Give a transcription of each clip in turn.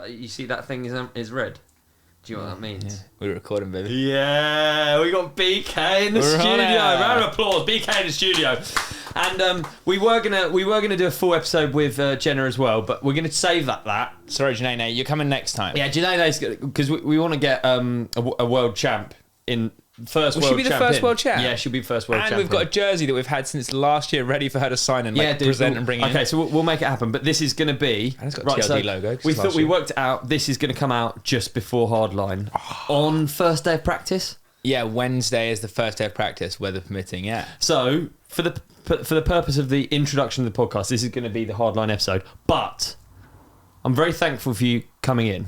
You see that thing is red? Do you know what that means? Yeah. We're recording, baby. Yeah, we got BK in the studio. Round of applause, BK in the studio. And we were gonna do a full episode with Jenna as well, but we're gonna save that. Sorry, Janae, you're coming next time. Yeah, Janae's because we want to get a world champ in. First world she'll be the champion. first world champ. Yeah, she'll be first world champion. And we've got a jersey that we've had since last year ready for her to sign and present and bring in. Okay, so we'll make it happen. But this is going to be... And it's got a TLD logo. We worked it out. This is going to come out just before Hardline. On first day of practice? Yeah, Wednesday is the first day of practice, weather permitting, yeah. So, for the purpose of the introduction of the podcast, this is going to be the Hardline episode. But I'm very thankful for you coming in.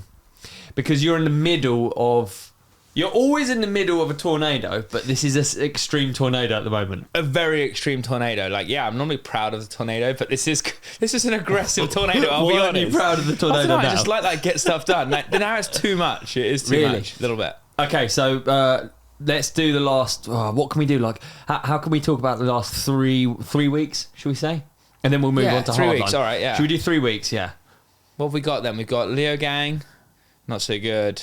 Because you're in the middle of... You're always in the middle of a tornado, but this is an extreme tornado at the moment. A very extreme tornado. Like, yeah, I'm normally proud of the tornado, but this is an aggressive tornado, I'll be honest. Why aren't you proud of the tornado now? I just like get stuff done. Like, now it's too much. It is too much. A little bit. Okay, so let's do the last... what can we do? Like, how can we talk about the last three weeks, should we say? And then we'll move on to Hardline. 3 weeks, all right, yeah. Should we do 3 weeks? Yeah. What have we got then? We've got Leo Gang. Not so good.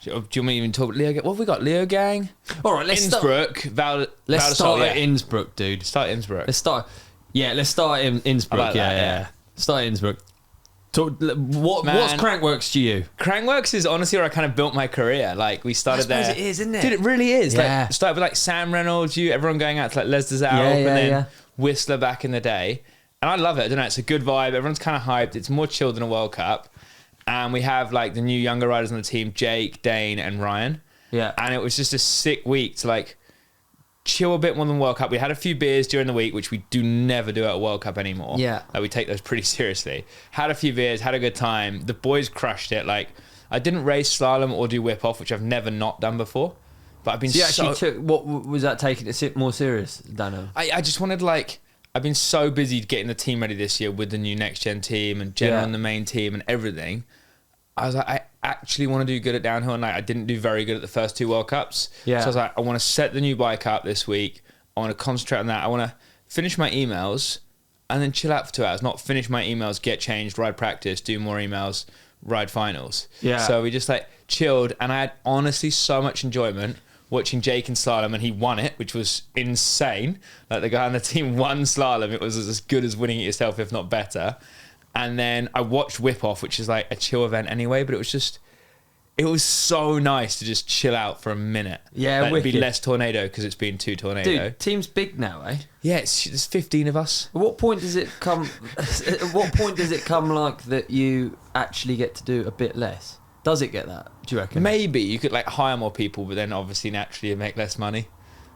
Do you want me to even talk about Leo Gang? What have we got? Leo Gang? All right, let's Innsbruck. Val Di Sole, at Innsbruck, dude. Start Innsbruck. Let's start in Innsbruck. Like that. Start Innsbruck. What's Crankworx to you? Crankworx is honestly where I kind of built my career. Like, we started there. It is, isn't it? Dude, it really is. Yeah. Like, started with like Sam Reynolds, everyone going out to like Les Desal, and then Whistler back in the day. And I love it. I don't know. It's a good vibe. Everyone's kind of hyped. It's more chill than a World Cup. And we have like the new younger riders on the team, Jake, Dane, and Ryan. Yeah. And it was just a sick week to like chill a bit more than World Cup. We had a few beers during the week, which we do never do at a World Cup anymore. Yeah. Like, we take those pretty seriously. Had a few beers, had a good time. The boys crushed it. Like, I didn't race slalom or do whip off, which I've never not done before. But I've been what was that, taking it more serious, Dano? I just wanted like... I've been so busy getting the team ready this year with the new next gen team and Jenna on the main team and everything. I was like, I actually want to do good at downhill, and like, I didn't do very good at the first 2 World Cups. Yeah. So I was like, I want to set the new bike up this week. I want to concentrate on that. I want to finish my emails and then chill out for 2 hours. Not finish my emails, get changed, ride practice, do more emails, ride finals. Yeah. So we just like chilled, and I had honestly so much enjoyment watching Jake in slalom, and he won it, which was insane. Like, the guy on the team won slalom. It was as good as winning it yourself, if not better. And then I watched Whip Off, which is like a chill event anyway, but it was so nice to just chill out for a minute. Yeah, like, it'd be less tornado because it's been 2 tornado. Dude, team's big now, eh? Yeah, there's 15 of us. At what point does it come? Like that you actually get to do a bit less? Does it get that? Do you reckon? Maybe you could like hire more people, but then obviously naturally you make less money.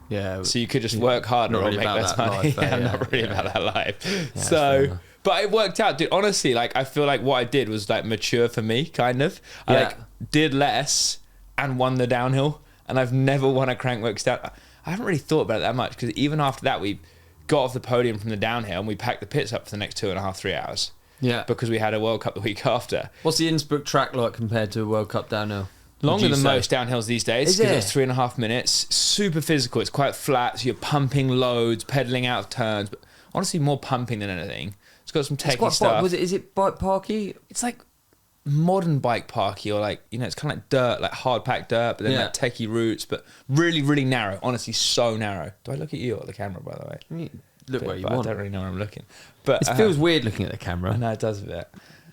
Yeah. So you could just work harder or make less money. I'm not really about that life. Yeah, so, but it worked out, dude. Honestly, like, I feel like what I did was like mature for me, kind of. I like did less and won the downhill, and I've never won a Crankworx down. I haven't really thought about it that much, because even after that, we got off the podium from the downhill and we packed the pits up for the next 2.5, 3 hours. Yeah. Because we had a World Cup the week after. What's the Innsbruck track like compared to a World Cup downhill? Longer than most downhills these days, because it's 3.5 minutes. Super physical. It's quite flat, so you're pumping loads, pedaling out of turns, but honestly more pumping than anything. It's got some techie stuff. Is it bike parky? It's like modern bike parky, or like, it's kind of like dirt, like hard packed dirt, but then like techie routes, but really, really narrow. Honestly, so narrow. Do I look at you or the camera, by the way? Look where you want. I don't really know where I'm looking. But it feels weird looking at the camera. I know, it does a bit.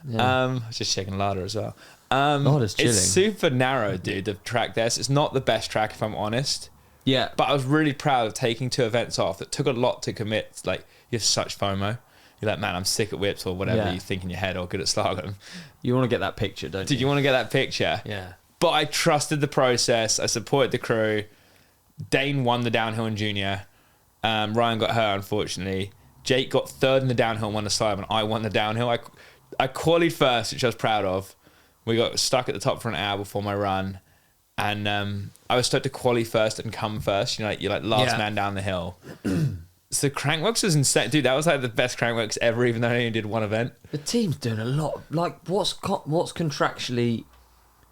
Yeah. I was just checking Lada as well. Lada's chilling. It's super narrow, dude, the track there. So it's not the best track, if I'm honest. Yeah. But I was really proud of taking 2 events off. It took a lot to commit. It's like, you have such FOMO. You're like, man, I'm sick at whips or whatever you think in your head, or good at slalom. You want to get that picture, don't you? Did you want to get that picture? Yeah. But I trusted the process. I supported the crew. Dane won the downhill in junior. Ryan got hurt, unfortunately. Jake got 3rd in the downhill and won the slalom, and I won the downhill. I qualied first, which I was proud of. We got stuck at the top for an hour before my run, and I was stuck to quali first and come first. You're like last man down the hill. So Crankworx was insane, dude. That was like the best Crankworx ever, even though I only did 1 event. The team's doing a lot. Like, what's contractually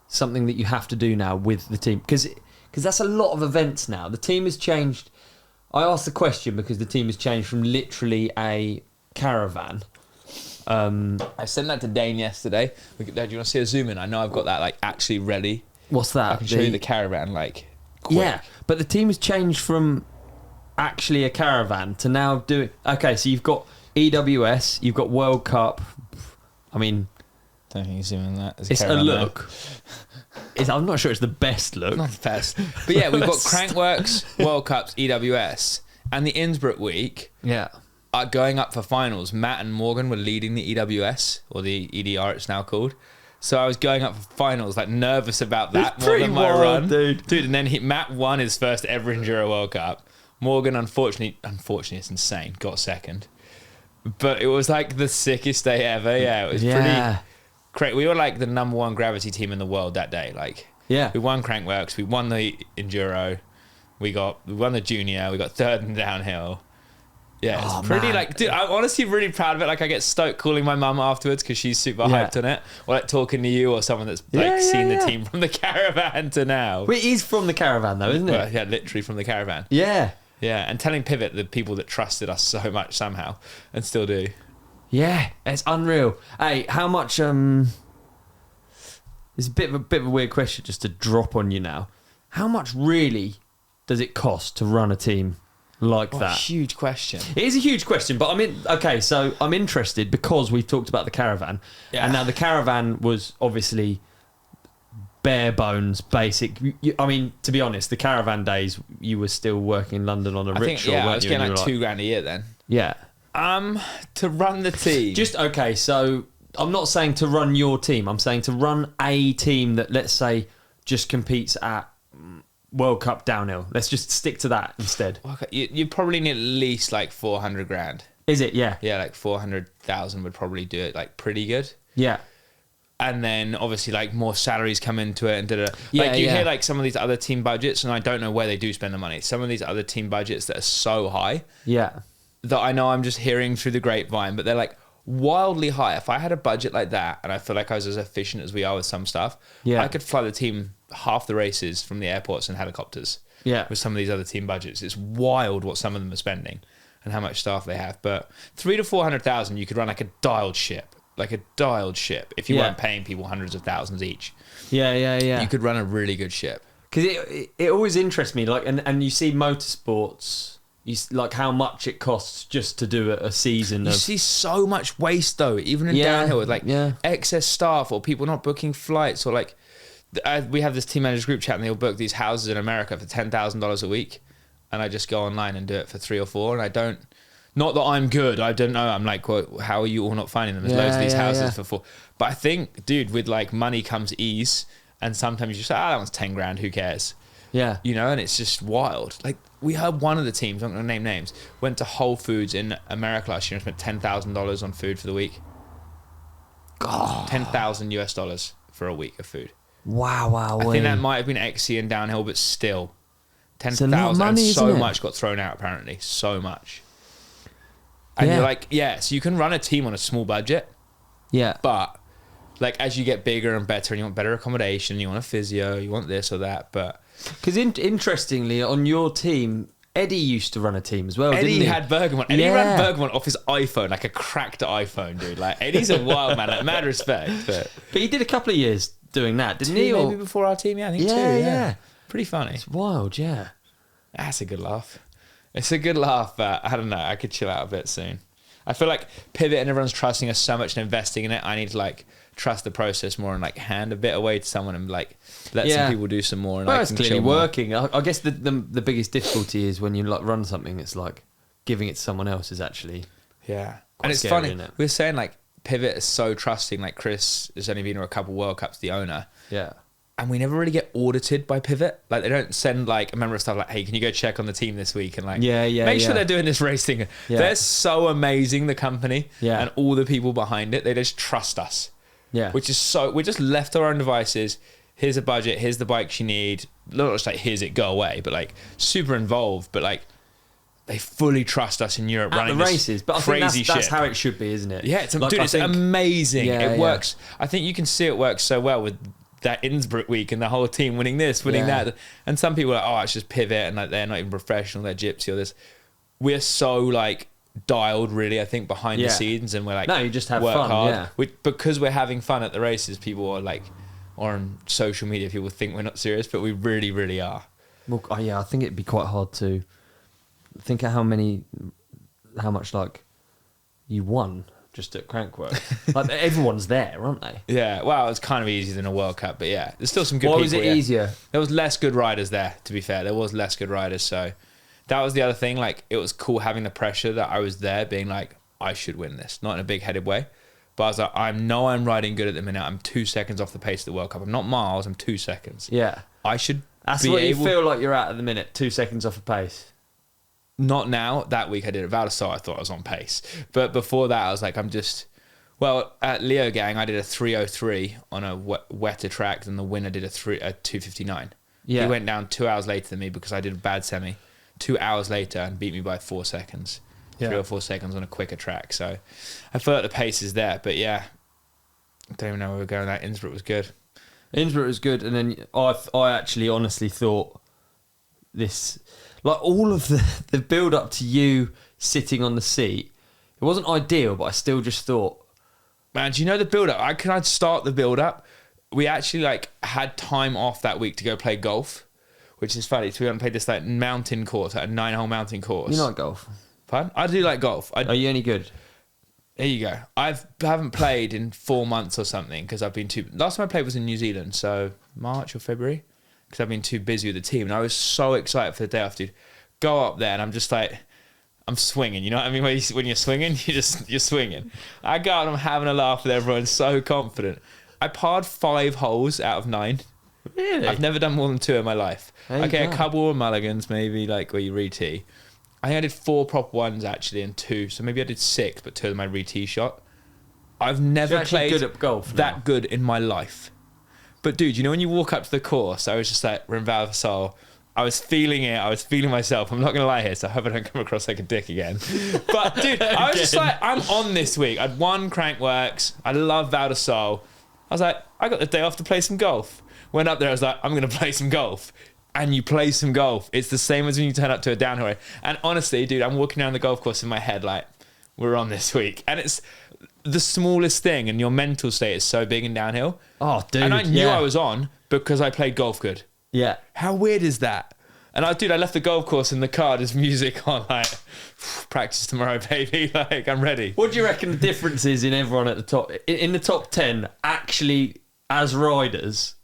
something that you have to do now with the team? Because that's a lot of events now. The team has changed. I asked the question because the team has changed from literally a caravan I sent that to Dane yesterday. Do you want to see a zoom in? I know I've got that like actually ready. What's that? I can show you the caravan like quick. Yeah, but the team has changed from actually a caravan to now doing... Okay, so you've got EWS, you've got World Cup. I mean... Don't think you zoom in that. It's a look. I'm not sure it's the best look. Not the best. But yeah, we've got Crankworx, World Cups, EWS, and the Innsbruck week Yeah. are going up for finals. Matt and Morgan were leading the EWS, or the EDR it's now called. So I was going up for finals, like nervous about that It's more pretty than my wild, run. dude. And then Matt won his first ever Enduro World Cup. Morgan, unfortunately, it's insane, got second. But it was like the sickest day ever. Yeah, it was pretty great. We were like the number one gravity team in the world that day. Like, Yeah. we won Crankworx, we won the Enduro, we won the Junior, we got third in downhill. Yeah, it's pretty man. like, dude, I'm honestly really proud of it. Like, I get stoked calling my mum afterwards because she's super hyped on it. Or like talking to you or someone that's like seen the team from the caravan to now. Well, it is from the caravan though, isn't it? Well, yeah, literally from the caravan. Yeah. Yeah, and telling Pivot, the people that trusted us so much somehow and still do. Yeah, it's unreal. Hey, how much? It's a bit of a weird question just to drop on you now. How much really does it cost to run a team like that? Huge question. It is a huge question, but so I'm interested because we've talked about the caravan, and now the caravan was obviously bare bones, basic. I mean, to be honest, the caravan days you were still working in London on a rickshaw. I was getting like $2,000 a year then. Yeah. To run the team. Just okay. So I'm not saying to run your team. I'm saying to run a team that, let's say, just competes at World Cup downhill. Let's just stick to that instead. Okay, you probably need at least like $400,000. Is it? Yeah. Yeah, like 400,000 would probably do it like pretty good. Yeah. And then obviously like more salaries come into it and da-da. Yeah, like you hear like some of these other team budgets, and I don't know where they do spend the money. Some of these other team budgets that are so high Yeah. that I know I'm just hearing through the grapevine, but they're like wildly high. If I had a budget like that and I feel like I was as efficient as we are with some stuff, I could fly the team half the races from the airports in helicopters. Yeah. With some of these other team budgets. It's wild what some of them are spending and how much staff they have. But 300,000 to 400,000, you could run like a dialed ship. Like a dialed ship. If you weren't paying people hundreds of thousands each. Yeah. You could run a really good ship. Because it always interests me, like, and you see motorsports, like how much it costs just to do a season. You see so much waste though, even in downhill, with like excess staff or people not booking flights, or like we have this team managers group chat and they'll book these houses in America for $10,000 a week, and I just go online and do it for 3 or 4, and I don't. Not that I'm good, I don't know. I'm like, well, how are you all not finding them? There's loads of these houses for 4. But I think, dude, with like money comes ease, and sometimes you just say, that one's 10 grand, who cares? Yeah. You know, and it's just wild. Like, we heard one of the teams, I'm not going to name names, went to Whole Foods in America last year and spent $10,000 on food for the week. God. $10,000 for a week of food. Wow. I think that might have been XC and downhill, but still. 10,000, money, and so isn't it? much got thrown out, apparently. So much. And you're like, so you can run a team on a small budget. Yeah. But, like, as you get bigger and better, and you want better accommodation, you want a physio, you want this or that, but... Because interestingly, on your team, Eddie used to run a team as well, didn't he? Eddie had Bergamot. Eddie ran Bergamot off his iPhone, like a cracked iPhone, dude. Like, Eddie's a wild man, like, mad respect. But he did a couple of years doing that, didn't 2 he? maybe before our team, I think 2. Yeah. Pretty funny. It's wild, yeah. That's a good laugh. It's a good laugh, but I don't know. I could chill out a bit soon. I feel like Pivot and everyone's trusting us so much and investing in it. I need to like trust the process more and like hand a bit away to someone and like let some people do some more. And well, I it's can clearly chill more. working. I guess the biggest difficulty is when you like run something. It's like giving it to someone else is actually and it's scary, funny. isn't it? We're saying like Pivot is so trusting. Like Chris has only been to a couple World Cups, the owner. Yeah. And we never really get audited by Pivot. Like they don't send like a member of staff like, hey, can you go check on the team this week and like make sure they're doing this race thing. Yeah. They're so amazing, the company and all the people behind it. They just trust us. Yeah. Which is so we're just left to our own devices. Here's a budget, here's the bikes you need. Not just like here's it, go away, but like super involved, but like they fully trust us in Europe running the races. But I think that's how it should be, isn't it? Yeah, it's amazing. Yeah, it works. I think you can see it works so well with that Innsbruck week and the whole team winning this, winning that. And some people are like, oh, it's just Pivot and like they're not even professional, they're gypsy or this. We're so like dialed really, I think, behind the scenes, and we're like, no, you just have work fun, hard. yeah. Because we're having fun at the races, people are like, or on social media, people think we're not serious, but we really, really are. Well, I think it'd be quite hard to think of how much like you won just at Crankworx. Like everyone's there, aren't they? Yeah, well, it's kind of easier than a World Cup, but yeah, there's still some good people. Why was it easier? There was less good riders there, to be fair. There was less good riders, so that was the other thing. Like, it was cool having the pressure that I was there, being like, I should win this. Not in a big-headed way, but I was like, I'm riding good at the minute. I'm 2 seconds off the pace of the World Cup. I'm not miles, I'm 2 seconds. Yeah. I should That's what you feel like you're at the minute, 2 seconds off a pace. Not now. That week I did it. Val Di Sole, I thought I was on pace. But before that, I was like, well, at Leo Gang, I did a 3:03 on a wetter track than the winner did a 2:59. Yeah. He went down 2 hours later than me because I did a bad semi. 2 hours later and beat me by 4 seconds. Yeah. 3 or 4 seconds on a quicker track. So I feel like the pace is there. But yeah, I don't even know where we're going. That Innsbruck was good. Innsbruck was good, and then I actually honestly thought this, like all of the build up to you sitting on the seat, it wasn't ideal, but I still just thought, man, do you know the build up? I'd start the build up. We actually like had time off that week to go play golf, which is funny. So we went and played this like mountain course, like a 9-hole mountain course. you like golf? Pardon? I do like golf. Are you any good? There you go. I haven't played in 4 months or something because I've been too. Last time I played was in New Zealand, so March or February, because I've been too busy with the team. And I was so excited for the day off, dude. Go up there and I'm just like, I'm swinging. You know what I mean? When you're swinging, you're swinging. I go out and I'm having a laugh with everyone, so confident. I parred 5 holes out of 9. Really? I've never done more than 2 in my life. Okay, go. a couple of mulligans, maybe like where you re-tee. I think I did 4 proper ones actually and 2. So maybe I did 6, but 2 of my re-tee shot. I've never played good at golf that good in my life. But dude, you know when you walk up to the course, I was just like, we're in Val Di Sole. I was feeling it. I was feeling myself. I'm not going to lie here, so I hope I don't come across like a dick again. But dude, I was just like, I'm on this week. I'd won Crankworx. I love Val Di Sole. I was like, I got the day off to play some golf. Went up there, I was like, I'm going to play some golf. And you play some golf. It's the same as when you turn up to a downhill. And honestly, dude, I'm walking down the golf course in my head like, we're on this week. And it's the smallest thing, and your mental state is so big in downhill. Oh, dude. And I knew I was on because I played golf good. Yeah. How weird is that? And I left the golf course in the car, there's music on, like, practice tomorrow, baby. Like, I'm ready. What do you reckon the difference is in everyone at the top, in the top 10, actually, as riders?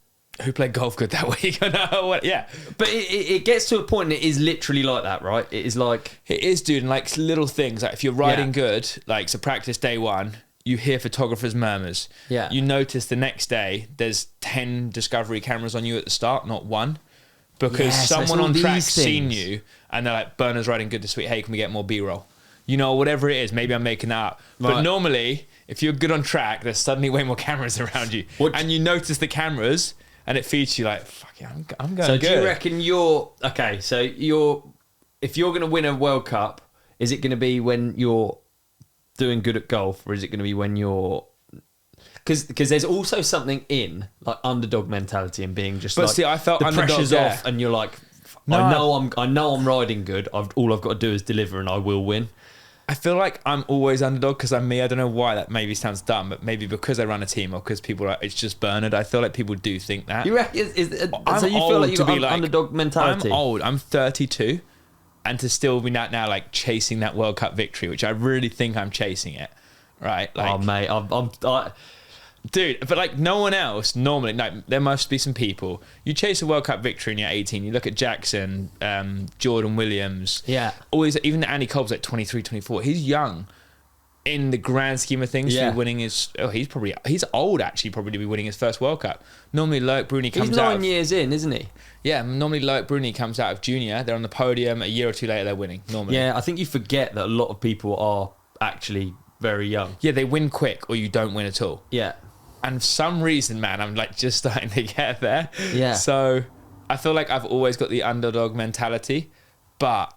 Who played golf good that week? Yeah. But it gets to a point and it is literally like that, right? It is like... It is, dude. And like little things, like if you're riding good, like so practice day 1, you hear photographers' murmurs. Yeah. You notice the next day there's 10 Discovery cameras on you at the start, not 1. Because someone on track's seen you and they're like, Burner's riding good this week. Hey, can we get more B-roll? You know, whatever it is. Maybe I'm making that up. Right. But normally, if you're good on track, there's suddenly way more cameras around you. And you notice the cameras... And it feeds you like, fuck yeah, I'm going good. So do you reckon if you're going to win a World Cup, is it going to be when you're doing good at golf, or is it going to be when you're... Because there's also something in like underdog mentality and being just like... But see, I felt the underdog pressure's there. off and you're like, I know I'm riding good. All I've got to do is deliver and I will win. I feel like I'm always underdog because I'm me. I don't know why that maybe sounds dumb, but maybe because I run a team or because people are, it's just Bernard. I feel like people do think that. You reckon, so you feel like you've got underdog mentality? I'm old. I'm 32, and to still be now like chasing that World Cup victory, which I really think I'm chasing it, right? Like, oh mate, dude, but like no one else normally, like there must be some people. You chase a World Cup victory and you're 18. You look at Jackson, Jordan Williams. Yeah. Always, even Andy Kolb's like 23, 24. He's young in the grand scheme of things. Yeah. To be winning he's old actually, probably to be winning his first World Cup. Normally Loic Bruni comes out. He's 9 years in, isn't he? Yeah, normally Loic Bruni comes out of junior. They're on the podium. A year or two later, they're winning. Normally. Yeah, I think you forget that a lot of people are actually very young. Yeah, they win quick or you don't win at all. Yeah. And for some reason, man, I'm like just starting to get there. Yeah. So I feel like I've always got the underdog mentality. But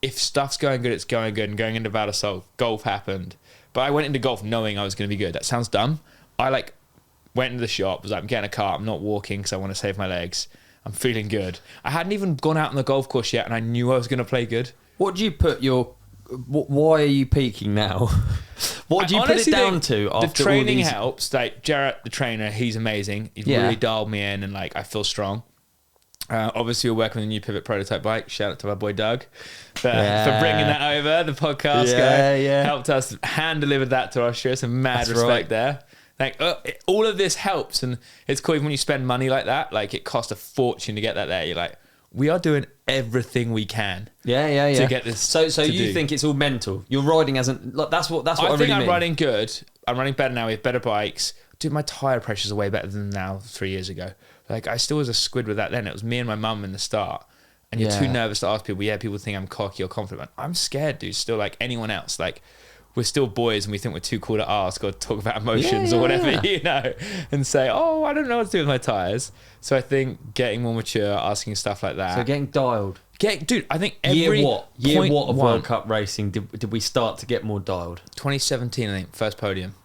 if stuff's going good, it's going good. And going into Val Di Sole, golf happened. But I went into golf knowing I was going to be good. That sounds dumb. I like went into the shop, was like, I'm getting a car. I'm not walking because I want to save my legs. I'm feeling good. I hadn't even gone out on the golf course yet and I knew I was going to play good. What do you put your why are you peaking now? What do you put it down to? After the training all these... helps. Like Jarrett, the trainer, he's amazing. He's really dialed me in, and like I feel strong. Obviously, we're working on a new pivot prototype bike. Shout out to my boy Doug for bringing that over. The podcast guy helped us hand delivered that to Austria. Some mad respect there. Like all of this helps, and it's cool even when you spend money like that. Like it cost a fortune to get that there. You're like, we are doing everything we can. To get this. So you think it's all mental? Your riding hasn't. Like, that's what I really mean. I'm riding good. I'm running better now. We have better bikes. Dude, my tire pressures are way better than now 3 years ago. Like, I still was a squid with that then. It was me and my mum in the start. And you're too nervous to ask people. Yeah, people think I'm cocky or confident. I'm scared, dude. Still like anyone else. Like, we're still boys and we think we're too cool to ask or talk about emotions or whatever, you know, and say, oh, I don't know what to do with my tires. So I think getting more mature, asking stuff like that. So getting dialed. Dude, I think every year what of World Cup racing did we start to get more dialed? 2017, I think, first podium.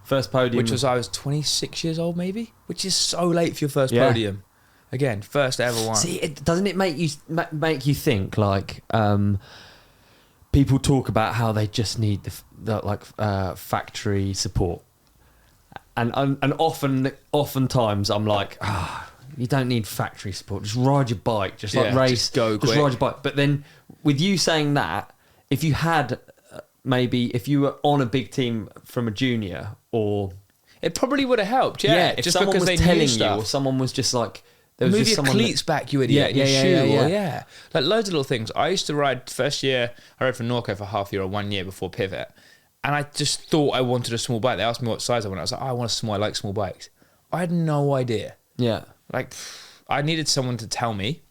First podium. Which was, I was 26 years old, maybe? Which is so late for your first podium. Again, first ever one. See, doesn't it make you think, like, people talk about how they just need the factory support. And oftentimes I'm like, you don't need factory support. Just ride your bike. Just race. Just go quick. Just ride your bike. But then with you saying that, if you had... maybe if you were on a big team from a junior, or it probably would have helped. If just someone was telling you, or someone was just like, there was move just your cleats back, you idiot. Yeah. Like loads of little things. I used to ride first year. I rode for Norco for half a year or 1 year before pivot, and I just thought I wanted a small bike. They asked me what size I wanted. I was like, I want a small. I like small bikes. I had no idea. Yeah, like I needed someone to tell me,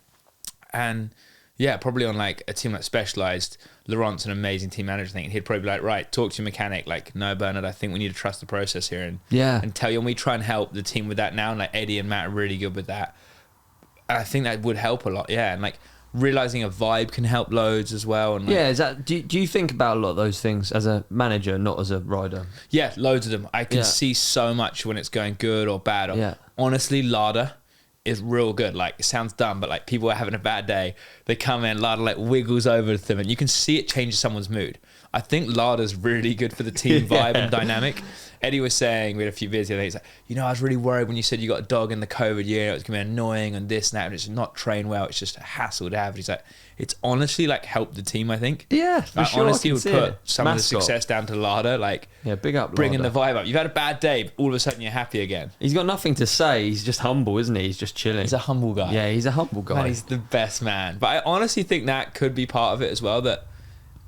and. Yeah, probably on like a team like Specialized, Laurent's an amazing team manager thing. And he'd probably be like, right, talk to your mechanic. Like, no, Bernard, I think we need to trust the process here and tell you. And we try and help the team with that now. And like Eddie and Matt are really good with that. And I think that would help a lot. Yeah. And like realizing a vibe can help loads as well. And like, is that, do you think about a lot of those things as a manager, not as a rider? Yeah, loads of them. I can see so much when it's going good or bad. Or, honestly, Lada is real good. Like, it sounds dumb, but like people are having a bad day, they come in, Lada like wiggles over to them and you can see it changes someone's mood. I think Lada's really good for the team vibe and dynamic. Eddie was saying, we had a few videos the other day, he's like, you know, I was really worried when you said you got a dog in the COVID year, it was going to be annoying and this and that, and it's not trained well, it's just a hassle to have. And he's like, it's honestly like helped the team, I think. Yeah, for like, sure. Honestly, would put some of the success down to Lada, like big up bringing Lada. the vibe up. You've had a bad day, but all of a sudden you're happy again. He's got nothing to say, he's just humble, isn't he? He's just chilling. He's a humble guy. Yeah, he's a humble guy. Man, he's the best man. But I honestly think that could be part of it as well, that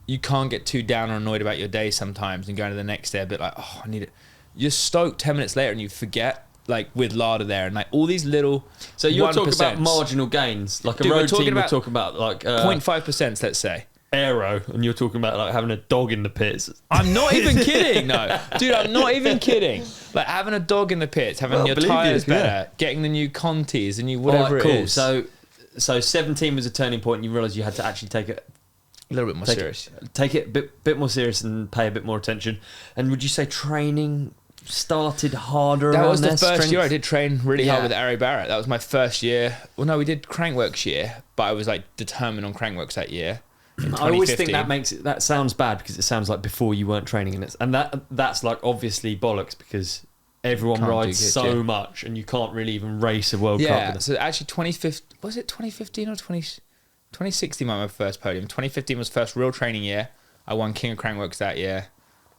you can't get too down or annoyed about your day sometimes and go into the next day a bit like, oh, I need it. You're stoked 10 minutes later and you forget, like with Lada there and like all these little. So you're talking about marginal gains, like a road team. We're talking about like 0.5%, let's say. Aero, and you're talking about like having a dog in the pits. I'm not even kidding, no, dude. I'm not even kidding. Like having a dog in the pits, having your tires better, getting the new Contis, the new whatever it is. So 17 was a turning point, and you realised you had to actually take it a little bit more serious. Take it a bit more serious and pay a bit more attention. And would you say training started harder? That was the first year I did train really hard with Ari Barrett. That was my first year. Well, no, we did Crankworx year, but I was like determined on Crankworx that year. I always think that sounds bad because it sounds like before you weren't training in it, and that's like obviously bollocks because everyone rides so much and you can't really even race a World Cup. Yeah, so actually 2015, was it 2015 or 2016 my first podium. 2015 was first real training year. I won King of Crankworx that year,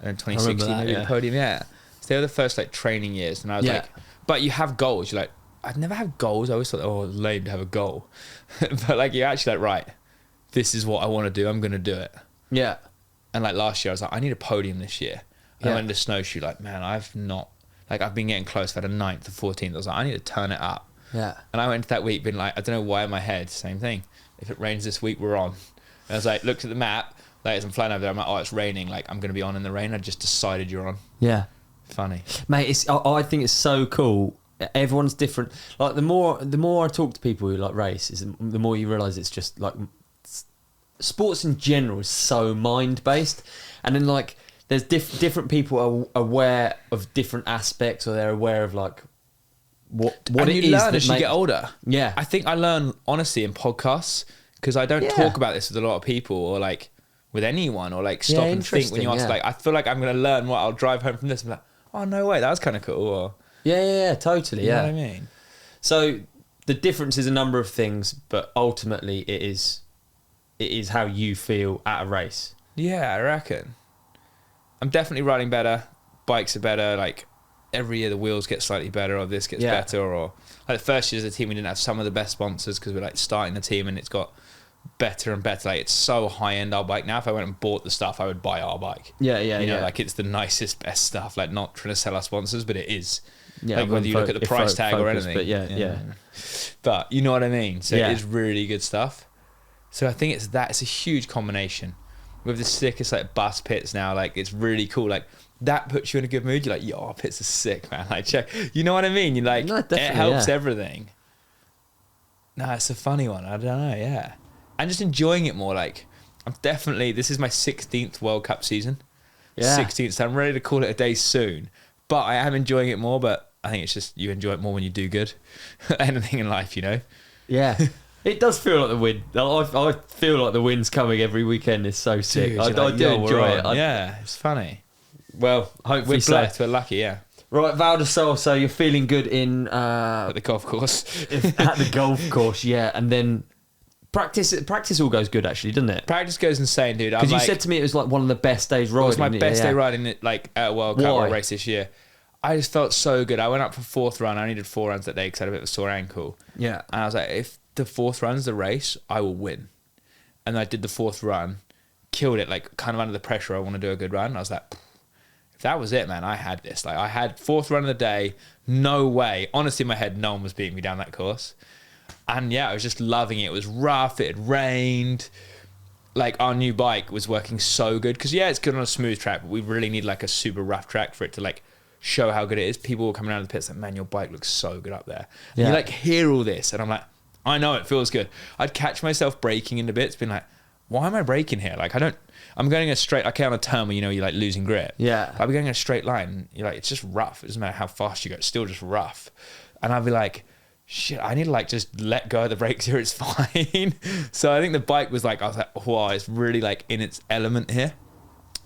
and then 2016 I did podium. Yeah, so they were the first like training years, and I was like, but you have goals. You're like, I'd never have goals. I always thought, oh, lame to have a goal, but like you're actually like, right, this is what I want to do. I'm going to do it. Yeah. And like last year, I was like, I need a podium this year. And I went to snowshoe, like, man, I've been getting close. I've had a 9th to 14th. I was like, I need to turn it up. Yeah. And I went to that week being like, I don't know why in my head, same thing. If it rains this week, we're on. And I was like, looked at the map. Like, as I'm flying over there, I'm like, oh, it's raining. Like, I'm going to be on in the rain. I just decided you're on. Yeah. Funny. Mate, I think it's so cool. Everyone's different. Like, the more I talk to people who like race, the more you realise it's just like, sports in general is so mind-based, and then like there's different people are aware of different aspects, or they're aware of like what and it is. You learn as you get older. I think I learn honestly in podcasts, because I don't talk about this with a lot of people, or like with anyone, or like stop and think when you ask, like, I feel like I'm going to learn what I'll drive home from this. I'm like, oh, no way, that was kind of cool. Or, yeah, totally. You know what I mean? So the difference is a number of things, but ultimately it is how you feel at a race. Yeah, I reckon. I'm definitely riding better. Bikes are better. Like, every year the wheels get slightly better, or this gets better, or like the first year as a team we didn't have some of the best sponsors because we're like starting the team and it's got better and better. Like, it's so high end, our bike now. If I went and bought the stuff, I would buy our bike. You know, like, it's the nicest, best stuff. Like, not trying to sell our sponsors, but it is. Like, whether you look at the price tag or anything. But yeah. But you know what I mean? So it is really good stuff. So I think it's a huge combination. With the sickest like bus pits now, like, it's really cool. Like, that puts you in a good mood. You're like, yo, pits are sick, man. Like, check. You know what I mean? You're like, it helps everything. No, it's a funny one. I don't know, yeah. I'm just enjoying it more. Like, this is my 16th World Cup season. Yeah. 16th, so I'm ready to call it a day soon. But I am enjoying it more, but I think it's just you enjoy it more when you do good. Anything in life, you know? Yeah. It does feel like the win. I feel like the win's coming every weekend. Is so sick. Dude, I do enjoy it. Yeah, it's funny. Well, hopefully we're blessed. We're lucky, yeah. Right, Val Di Sole, so you're feeling good in... at the golf course. At the golf course, yeah. And then practice all goes good, actually, doesn't it? Practice goes insane, dude. Because you said to me it was like one of the best days riding. It was my best day riding it, like, at a World Cup race this year. I just felt so good. I went up for fourth run. I only did 4 runs that day because I had a bit of a sore ankle. Yeah. And I was like, if the fourth run's the race, I will win. And I did the fourth run, killed it, like, kind of under the pressure. I want to do a good run. I was like, if that was it, man, I had this. Like, I had fourth run of the day. No way. Honestly, in my head, no one was beating me down that course. And yeah, I was just loving it. It was rough. It had rained. Like, our new bike was working so good. Because, yeah, it's good on a smooth track, but we really need, like, a super rough track for it to, like, show how good it is. People were coming out of the pits like, man, your bike looks so good up there. And you, like, hear all this. And I'm like, I know, it feels good. I'd catch myself braking into bits, being like, why am I braking here? Like, I'm going a straight, okay, on a turn where, you know, you're like losing grip. Yeah. I'll be going in a straight line. And you're like, it's just rough. It doesn't matter how fast you go. It's still just rough. And I'll be like, shit, I need to, like, just let go of the brakes here. It's fine. So I think the bike was like, I was like, wow, it's really, like, in its element here.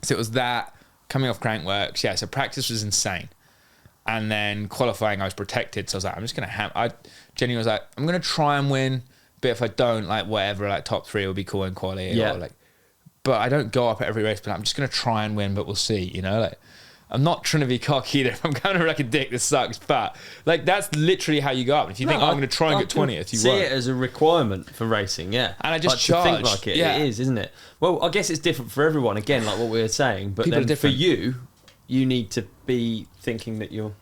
So it was that coming off Crankworx. Yeah. So practice was insane. And then qualifying, I was protected. So I was like, I'm just going to I genuinely was like, I'm going to try and win. But if I don't, like, whatever, like, top 3 would be cool in quality. Yeah. Or, like, but I don't go up at every race, but I'm just going to try and win, but we'll see, you know? Like, I'm not trying to be cocky either. If I'm kind of like a dick, this sucks. But, like, that's literally how you go up. If you think, I'm going to try and get 20th, you won't. See it as a requirement for racing, yeah. And I just charge. To think like it, it is, isn't it? Well, I guess it's different for everyone, again, like what we were saying. But people then for you need to be thinking that you're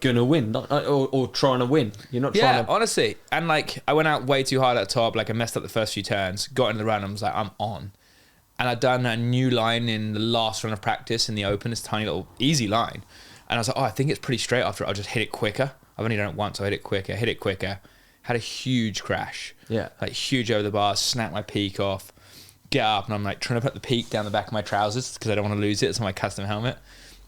gonna win, not, or trying to win. You're not trying to... honestly. And, like, I went out way too hard at the top. Like, I messed up the first few turns, got in the run, and was like, I'm on. And I'd done a new line in the last run of practice in the open, this tiny little easy line. And I was like, I think it's pretty straight after it. I'll just hit it quicker. I've only done it once, so I hit it quicker. Had a huge crash. Yeah. Like, huge over the bars, snapped my peak off, get up, and I'm, like, trying to put the peak down the back of my trousers because I don't want to lose it. It's on my custom helmet.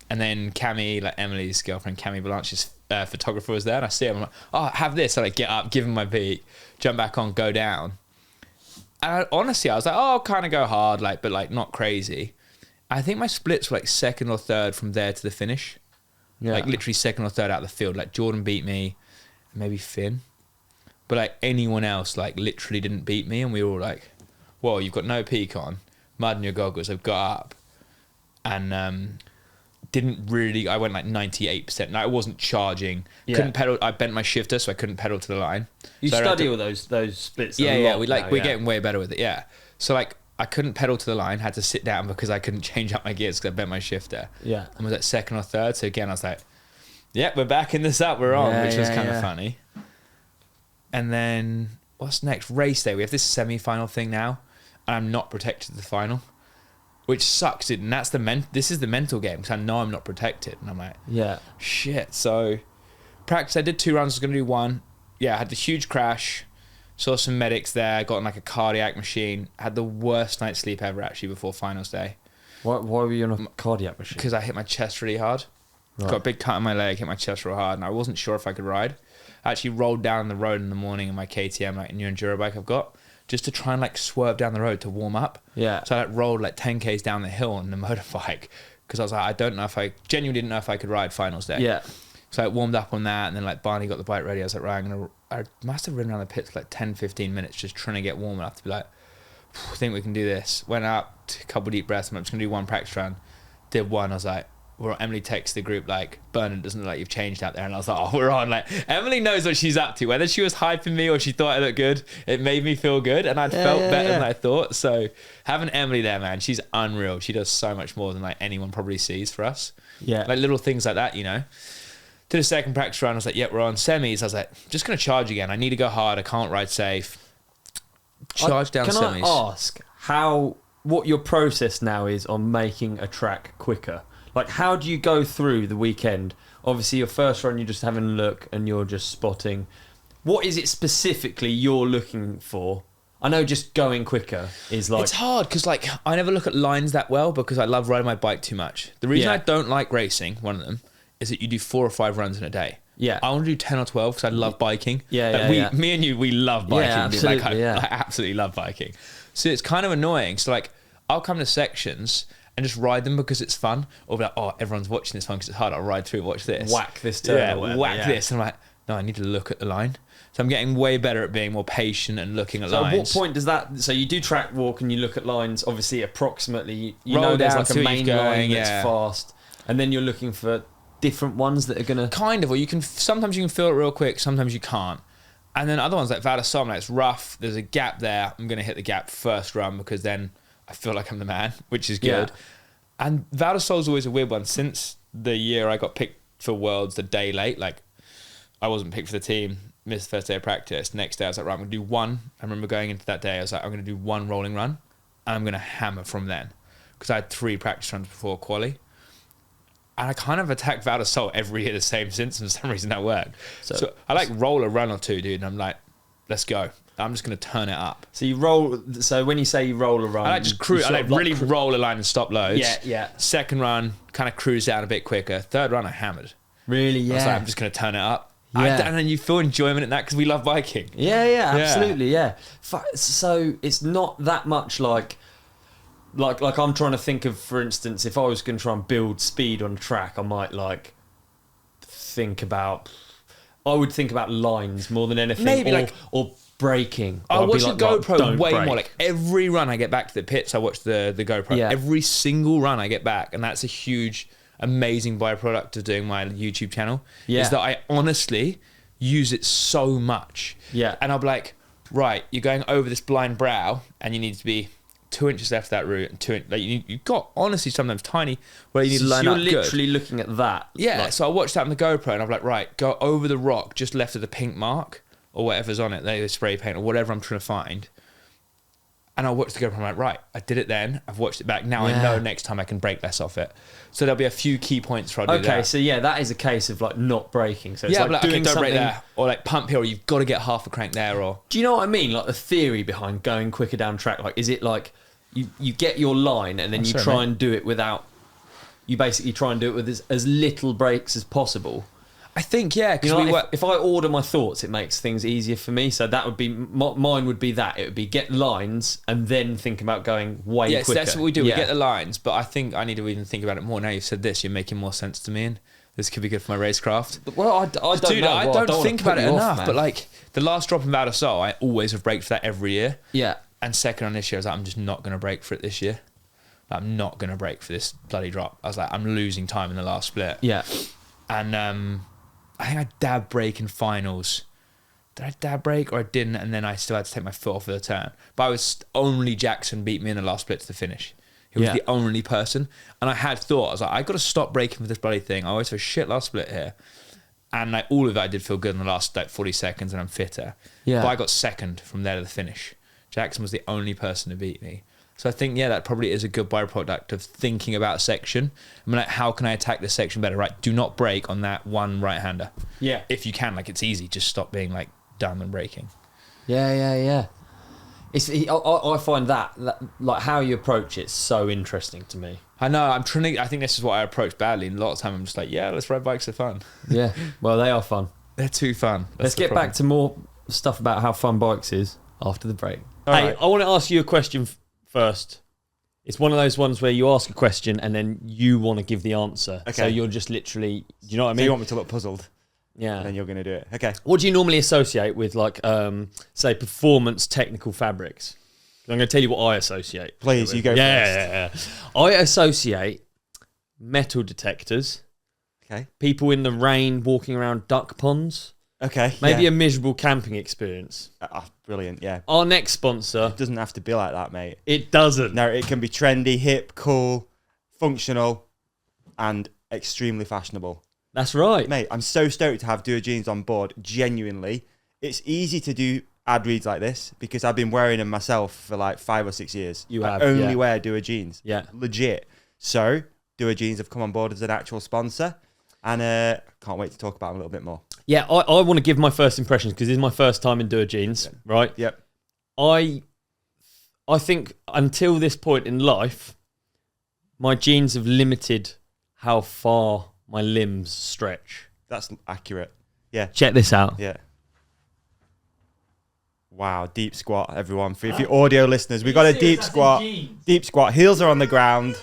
And then Cammy, like Emily's girlfriend, Cammy Blanche's photographer was there, and I see him. I'm like, oh, have this. I, like, get up, give him my peak, jump back on, go down. And honestly, I was like, oh, I'll kind of go hard, like, but, like, not crazy. I think my splits were, like, second or third from there to the finish. Yeah. Like, literally second or third out of the field. Like, Jordan beat me, maybe Finn. But, like, anyone else, like, literally didn't beat me. And we were all like, whoa, you've got no peak on, mud in your goggles. I've got up. And didn't really, I went like 98%. No, I wasn't charging. Yeah. Couldn't pedal. I bent my shifter, so I couldn't pedal to the line. You so study all those splits. Yeah. We're getting way better with it. Yeah. So, like, I couldn't pedal to the line. Had to sit down because I couldn't change up my gears because I bent my shifter. Yeah. And was at second or third. So again, I was like, yeah, we're backing this up. We're on, which was kind of funny. And then what's next? Race day. We have this semi-final thing now, and I'm not protected to the final. Which sucks, dude. And that's this is the mental game, because I know I'm not protected. And I'm like, yeah, shit. So, practice, I did 2 runs, I was going to do 1. Yeah, I had the huge crash. Saw some medics there, got on like a cardiac machine. Had the worst night's sleep ever, actually, before finals day. Why were you on a cardiac machine? Because I hit my chest really hard. Right. Got a big cut on my leg, hit my chest real hard, and I wasn't sure if I could ride. I actually rolled down the road in the morning in my KTM, like a new enduro bike I've got. just to try and like swerve down the road to warm up. Yeah. So I like rolled like 10Ks down the hill on the motorbike because I was like, I genuinely didn't know if I could ride finals day. Yeah. So I warmed up on that, and then like Barney got the bike ready. I was like, right, I must have ridden around the pits for like 10, 15 minutes just trying to get warm enough to be like, I think we can do this. Went up, took a couple deep breaths, and I'm just going to do one practice run. Did one, I was like, well, Emily texted the group like, Bernard doesn't look like you've changed out there. And I was like, oh, we're on. Like, Emily knows what she's up to. Whether she was hyping me or she thought I looked good, it made me feel good. And I felt better than I thought. So having Emily there, man, she's unreal. She does so much more than like anyone probably sees for us. Yeah. Like little things like that, you know. Did a second practice run. I was like, we're on semis. I was like, just going to charge again. I need to go hard. I can't ride safe. Charge down semis. Can I ask what your process now is on making a track quicker? Like, how do you go through the weekend? Obviously, your first run, you're just having a look and you're just spotting. What is it specifically you're looking for? I know just going quicker is like... It's hard because, like, I never look at lines that well because I love riding my bike too much. The reason I don't like racing, one of them, is that you do 4 or 5 runs in a day. Yeah. I want to do 10 or 12 because I love biking. Me and you, we love biking. Yeah, absolutely, I absolutely love biking. So it's kind of annoying. So, like, I'll come to sections and just ride them because it's fun, or be like, oh, everyone's watching this one because it's hard. I'll ride through and watch this. Whack this turn. This. And I'm like, no, I need to look at the line. So I'm getting way better at being more patient and looking at lines. So at what point does that... So you do track walk and you look at lines, obviously approximately, you Roll know there's down, like a see what main you're line going, that's fast, and then you're looking for different ones that are going to... Kind of, or you can... Sometimes you can feel it real quick, sometimes you can't. And then other ones like Val Di Sole, like it's rough, there's a gap there, I'm going to hit the gap first run because then I feel like I'm the man, which is good. Yeah. And Val Di Sole's always a weird one. Since the year I got picked for Worlds the day late, like I wasn't picked for the team, missed the first day of practice. Next day I was like, right, I'm going to do one. I remember going into that day, I was like, I'm going to do one rolling run and I'm going to hammer from then. Because I had 3 practice runs before quali. And I kind of attack Val Di Sole every year the same since, and for some reason that worked. So I like roll a run or two, dude, and I'm like, let's go. I'm just going to turn it up. So you roll... So when you say you roll a run... I like just cruise. I like really roll a line and stop loads. Yeah. Second run, kind of cruise down a bit quicker. Third run, I hammered. Really, yeah. I was like, I'm just going to turn it up. Yeah. And then you feel enjoyment in that because we love biking. Yeah, absolutely, yeah. So it's not that much like I'm trying to think of, for instance, if I was going to try and build speed on a track, I might like think about... I would think about lines more than anything. Maybe or braking. I watch the like, GoPro way brake. more. Like every run I get back to the pits, I watch the GoPro. Yeah. Every single run I get back, and that's a huge, amazing byproduct of doing my YouTube channel. Yeah. Is that I honestly use it so much. Yeah. And I'll be like, right, you're going over this blind brow, and you need to be 2 inches left of that route, and 2 inches. Like you've got honestly sometimes tiny where you need to line up. You're literally looking at that. Yeah. Like, So I watched that on the GoPro, and I'm like, right, go over the rock just left of the pink mark. Or whatever's on it, the spray paint or whatever I'm trying to find. And I'll watch the GoPro, I'm like, right, I did it then, I've watched it back, now I know next time I can brake less off it. So there'll be a few key points where I do that. Okay, so yeah, that is a case of like not braking. So it's like doing don't brake something... there. Or like pump here, or you've got to get half a crank there, or... Do you know what I mean? Like the theory behind going quicker down track, like is it like you get your line and then you try and do it without... You basically try and do it with as little brakes as possible. I think, yeah, because if I order my thoughts, it makes things easier for me. So that would be mine. Would be that it would be get lines and then think about going way quicker. Yes, that's what we do. We get the lines, but I think I need to even think about it more now. You've said this, you're making more sense to me, and this could be good for my racecraft. Well, I don't Dude, know. I don't think about it enough. But like the last drop in Val Di Sole, I always have braked for that every year. Yeah. And second on this year, I was like, I'm just not going to brake for it this year. I'm not going to brake for this bloody drop. I was like, I'm losing time in the last split. Yeah. And I think I dab brake in finals. Did I dab brake or I didn't? And then I still had to take my foot off of the turn. But I was only Jackson beat me in the last split to the finish. He was the only person. And I had thought, I was like, I got to stop braking for this bloody thing. I always feel shit last split here. And like all of it, I did feel good in the last like 40 seconds and I'm fitter. Yeah. But I got second from there to the finish. Jackson was the only person to beat me. So I think, yeah, that probably is a good byproduct of thinking about a section. I mean, like, how can I attack this section better? Right, do not brake on that one right-hander. Yeah. If you can, like, it's easy. Just stop being, like, dumb and braking. Yeah. I find that, like, how you approach it's so interesting to me. I know, I think this is what I approach badly. And a lot of time I'm just like, yeah, let's ride bikes, they're fun. Yeah, well, they are fun. They're too fun. Let's get back to more stuff about how fun bikes is after the break. Hey, right. I want to ask you a question first. It's one of those ones where you ask a question and then you want to give the answer. Okay. So you're just literally, do you know what I So mean? you want me to look puzzled, Yeah. and then you're going to do it. Okay. What do you normally associate with, like, say, performance technical fabrics? I'm going to tell you what I associate. Please, you go first. Yeah. I associate metal detectors, Okay. people in the rain walking around duck ponds, Okay. maybe yeah. a miserable camping experience. Brilliant. Yeah. Our next sponsor, It doesn't have to be like that, mate. it doesn't. No, it can be trendy, hip, cool, functional, and extremely fashionable. That's right. Mate, I'm so stoked to have Duo Jeans on board. Genuinely, it's easy to do ad reads like this because I've been wearing them myself for like 5 or 6 years. You I have, only yeah. wear Duo Jeans. Yeah. Legit. So Duo Jeans have come on board as an actual sponsor, and can't wait to talk about them a little bit more. Yeah, I want to give my first impressions because this is my first time in Duo Jeans, right? Yep. I think until this point in life, my jeans have limited how far my limbs stretch. That's accurate. Yeah. Check this out. Yeah. Wow, deep squat, everyone. For if you're audio listeners, we got a deep squat. Deep squat. Heels are on the ground.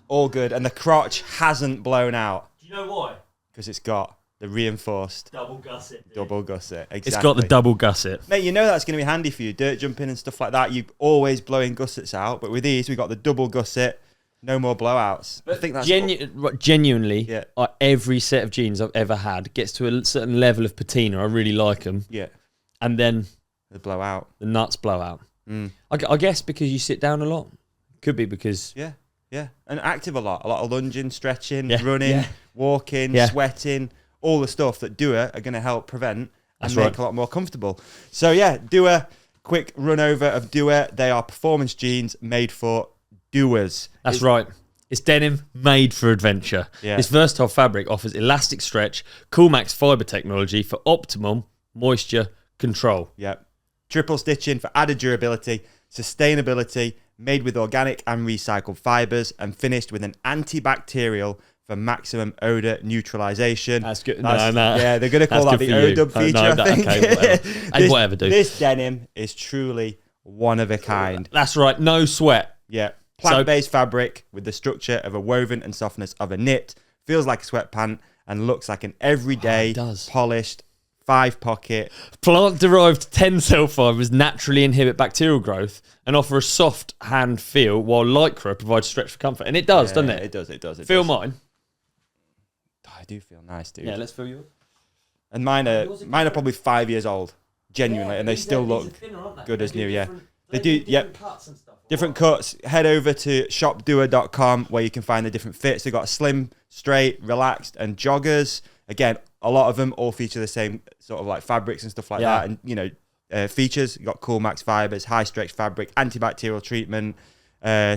All good. And the crotch hasn't blown out Do you know why? because it's got the reinforced Double gusset. double gusset. Exactly. It's got the double gusset. Mate, you know that's going to be handy for you. Dirt jumping and stuff like that. You're always blowing gussets out. But with these, we got the double gusset. No more blowouts. I think that's... Genuinely, Yeah. every set of jeans I've ever had gets to a certain level of patina. I really like them. Yeah. And then The blowout. the nuts blow out. Mm. I guess because you sit down a lot. Could be because... Yeah. Yeah. And active a lot. A lot of lunging, stretching, Yeah. running, Yeah. walking, Yeah. sweating. All the stuff that Duo are going to help prevent and That's make right. a lot more comfortable. So yeah, Duo, quick run over of Duo. They are performance jeans made for doers. That's right. It's denim made for adventure. Yeah. This versatile fabric offers elastic stretch, Coolmax fiber technology for optimum moisture control. Yeah. Triple stitching for added durability, sustainability, made with organic and recycled fibers and finished with an antibacterial for maximum odor neutralization. That's good. Yeah, they're going to call that That's the good for you. ODub feature, I think. Okay, whatever. This, Whatever, dude. This denim is truly one of a kind. That's right. No sweat. Yeah. Plant-based fabric with the structure of a woven and softness of a knit. Feels like a sweatpant and looks like an everyday, it does. polished, 5-pocket. Plant-derived tensile fibers naturally inhibit bacterial growth and offer a soft hand feel, while Lycra provides stretch for comfort. And it does, doesn't it? It does, it does. Feel mine. I do feel nice, dude. Yeah, let's feel yours. And mine are probably 5 years old, genuinely, and they still look good as new, yeah. They do, yep. Different cuts. Head over to shopduo.com where you can find the different fits. They've got a slim, straight, relaxed, and joggers. Again, a lot of them all feature the same sort of like fabrics and stuff like Yeah. that. And, you know, features. You've got Coolmax fibers, high stretch fabric, antibacterial treatment,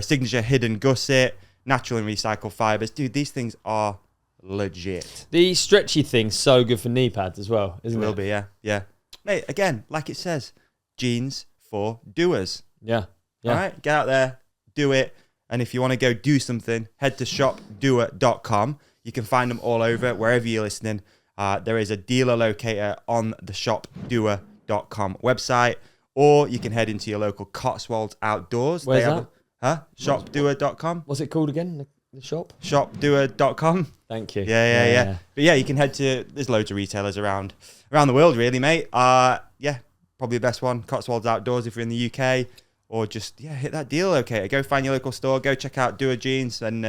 signature hidden gusset, natural and recycled fibers. Dude, these things are legit. The stretchy thing's so good for knee pads as well, isn't It will it? be, yeah. Yeah. Mate, again, like it says, jeans for doers. Yeah. Yeah. All right, get out there, do it. And if you want to go do something, head to shopduo.com. You can find them all over, wherever you're listening. There is a dealer locator on the shopduo.com website, or you can head into your local Cotswolds Outdoors. Where's They that? Huh? Shopduo.com? What's it called again? The shop? Shopduo.com. Thank you. Yeah. But yeah, you can head to, there's loads of retailers around the world, really, mate. Yeah, probably the best one, Cotswolds Outdoors if you're in the UK. Or just, hit that deal locator. Go find your local store. Go check out Duo Jeans and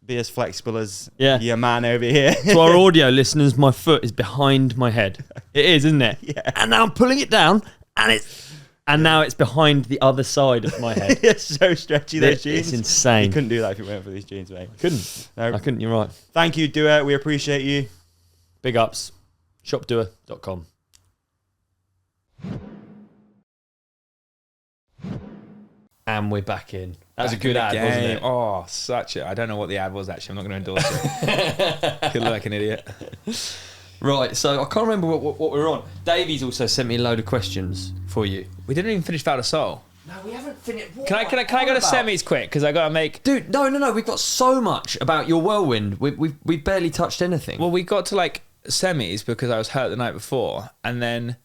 be as flexible as your man over here. To our audio listeners, my foot is behind my head. It is, isn't it? Yeah. And now I'm pulling it down, and now it's behind the other side of my head. It's so stretchy, those jeans. It's insane. You couldn't do that if you weren't for these jeans, mate. I couldn't. You're right. Thank you, Duo. We appreciate you. Big ups. Shopdoer.com. And we're back in. That was a good ad, wasn't it? Oh, I don't know what the ad was, actually. I'm not going to endorse it. Could look like an idiot. Right, so I can't remember what we were on. Davey's also sent me a load of questions for you. We didn't even finish Val Di Sole. No, we haven't finished. Can I go to semis quick? Because I got to make... Dude, no. We've got so much about your whirlwind. We've barely touched anything. Well, we got to like semis because I was hurt the night before. And then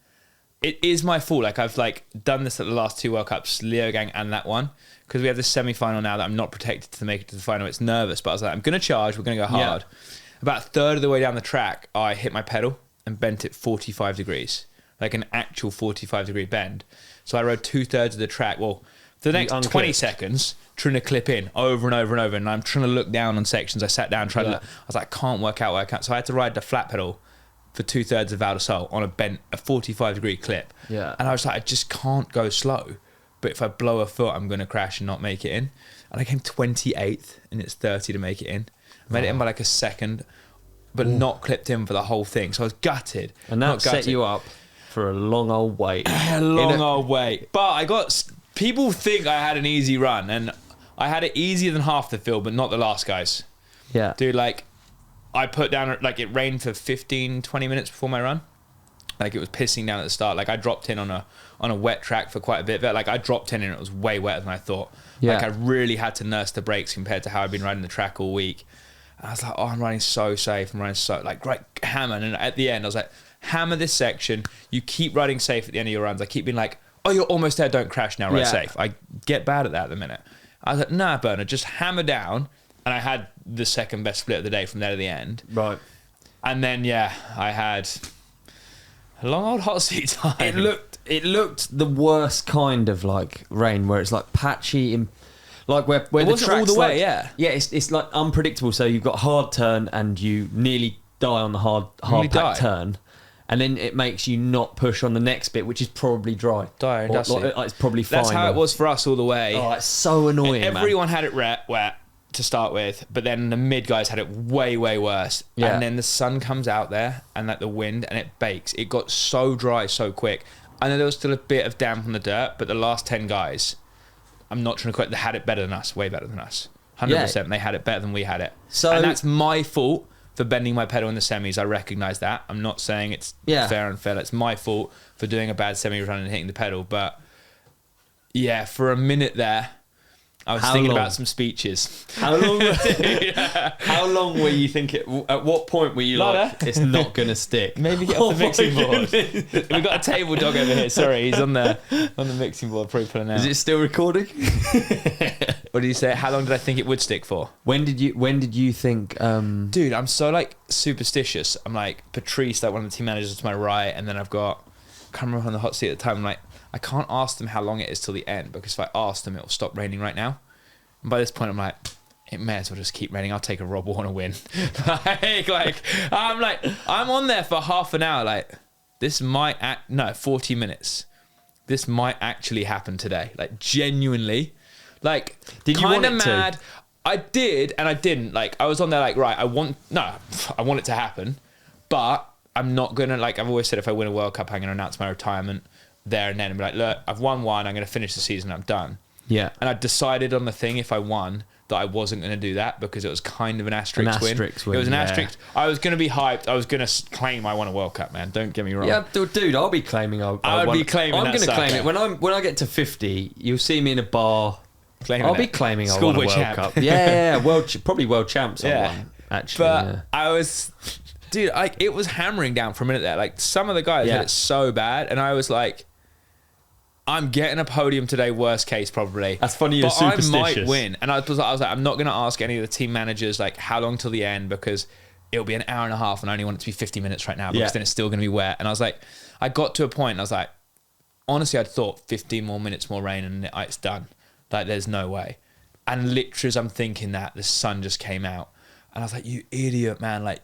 it is my fault. Like I've like done this at the last 2 World Cups, Leogang and that one, because we have this semi-final now that I'm not protected to make it to the final. It's nervous, but I was like, I'm going to charge. We're going to go hard. About a third of the way down the track, I hit my pedal and bent it 45 degrees, like an actual 45-degree bend. So I rode 2/3 of the track. Well, for the next 20 seconds, trying to clip in over and over and over, and I'm trying to look down on sections. I sat down, tried to look. I was like, can't work out where I can't. So I had to ride the flat pedal for 2/3 of Val Di Sole on a 45-degree clip. Yeah. And I was like, I just can't go slow. But if I blow a foot, I'm going to crash and not make it in. And I came 28th, and it's 30 to make it in. I made it in by like a second, but not clipped in for the whole thing. So I was gutted. And that set you up for a long old wait. Old wait. But I got... People think I had an easy run, and I had it easier than half the field, but not the last guys. Yeah. Dude, like, I put down... Like, it rained for 15, 20 minutes before my run. Like, it was pissing down at the start. Like, I dropped in on a wet track for quite a bit. But, like, I dropped in and it was way wetter than I thought. Yeah. Like, I really had to nurse the brakes compared to how I've been riding the track all week. And I was like, oh, I'm riding so safe. I'm riding so... Like, great hammer. And at the end, I was like, hammer this section. You keep riding safe at the end of your runs. I keep being like, oh, you're almost there. Don't crash now. Ride safe. I get bad at that at the minute. I was like, nah, Bernard, just hammer down. And I had the second best split of the day from there to the end. Right. And then, I had... a long old hot seat time. It looked the worst kind of like rain, where it's like patchy, like where It the wasn't track's all the way, like, yeah. It's like unpredictable. So you've got hard turn and you nearly die on the hard pack turn, and then it makes you not push on the next bit, which is probably dry. Dire and dusty. Like, it's probably fine. That's how it was for us all the way. Oh, it's so annoying. And everyone had it wet to start with, but then the mid guys had it way worse. Yeah. And then the sun comes out there and like the wind, and it bakes. It got so dry so quick. I know there was still a bit of damp on the dirt, but the last 10 guys, I'm not trying to quote, they had it better than us, way better than us. 100%, they had it better than we had it. So, and that's my fault for bending my pedal in the semis. I recognise that. I'm not saying it's fair and fair. It's my fault for doing a bad semi run and hitting the pedal. But yeah, for a minute there, I was thinking about some speeches. How long? How long were you thinking? At what point were you like, it's not gonna stick? Maybe get off the mixing board. We've got a table dog over here. Sorry, he's on the mixing board, probably pulling out. Is it still recording? What did you say? How long did I think it would stick for? When did you think? Dude, I'm so like superstitious. I'm like Patrice, like one of the team managers to my right, and then I've got, I can't remember on the hot seat at the time. I'm like, I can't ask them how long it is till the end, because if I ask them, it'll stop raining right now. And by this point, I'm like, it may as well just keep raining. I'll take a Rob Warner win. I'm on there for half an hour. Like, this might 40 minutes. This might actually happen today. Like, genuinely. Like, did you want it mad. to? I did, and I didn't. Like, I was on there like, right, I want it to happen, but I'm not gonna, like, I've always said, if I win a World Cup, I'm gonna announce my retirement there and then and be like, look, I've won one, I'm gonna finish the season, I'm done. Yeah. And I decided on the thing, if I won, that I wasn't going to do that, because it was kind of an asterisk win. It was an asterisk. I was going to be hyped. I was going to claim I won a World Cup, man. Don't get me wrong. Yeah, dude, I'll be claiming I would be claiming I'm going to claim it. When I get to 50, you'll see me in a bar. I'll be claiming I won a World Cup. Yeah, probably world champs I won, actually. But I was... Dude, it was hammering down for a minute there. Like, some of the guys had it so bad, and I was like, I'm getting a podium today, worst case, probably. That's funny, you're superstitious. I might win. And I was like, I'm not going to ask any of the team managers, like, how long till the end, because it'll be an hour and a half, and I only want it to be 50 minutes right now, because then it's still going to be wet. And I was like, I got to a point, and I was like, honestly, I'd thought 15 more minutes more rain, and it's done. Like, there's no way. And literally, as I'm thinking that, the sun just came out. And I was like, you idiot, man. Like,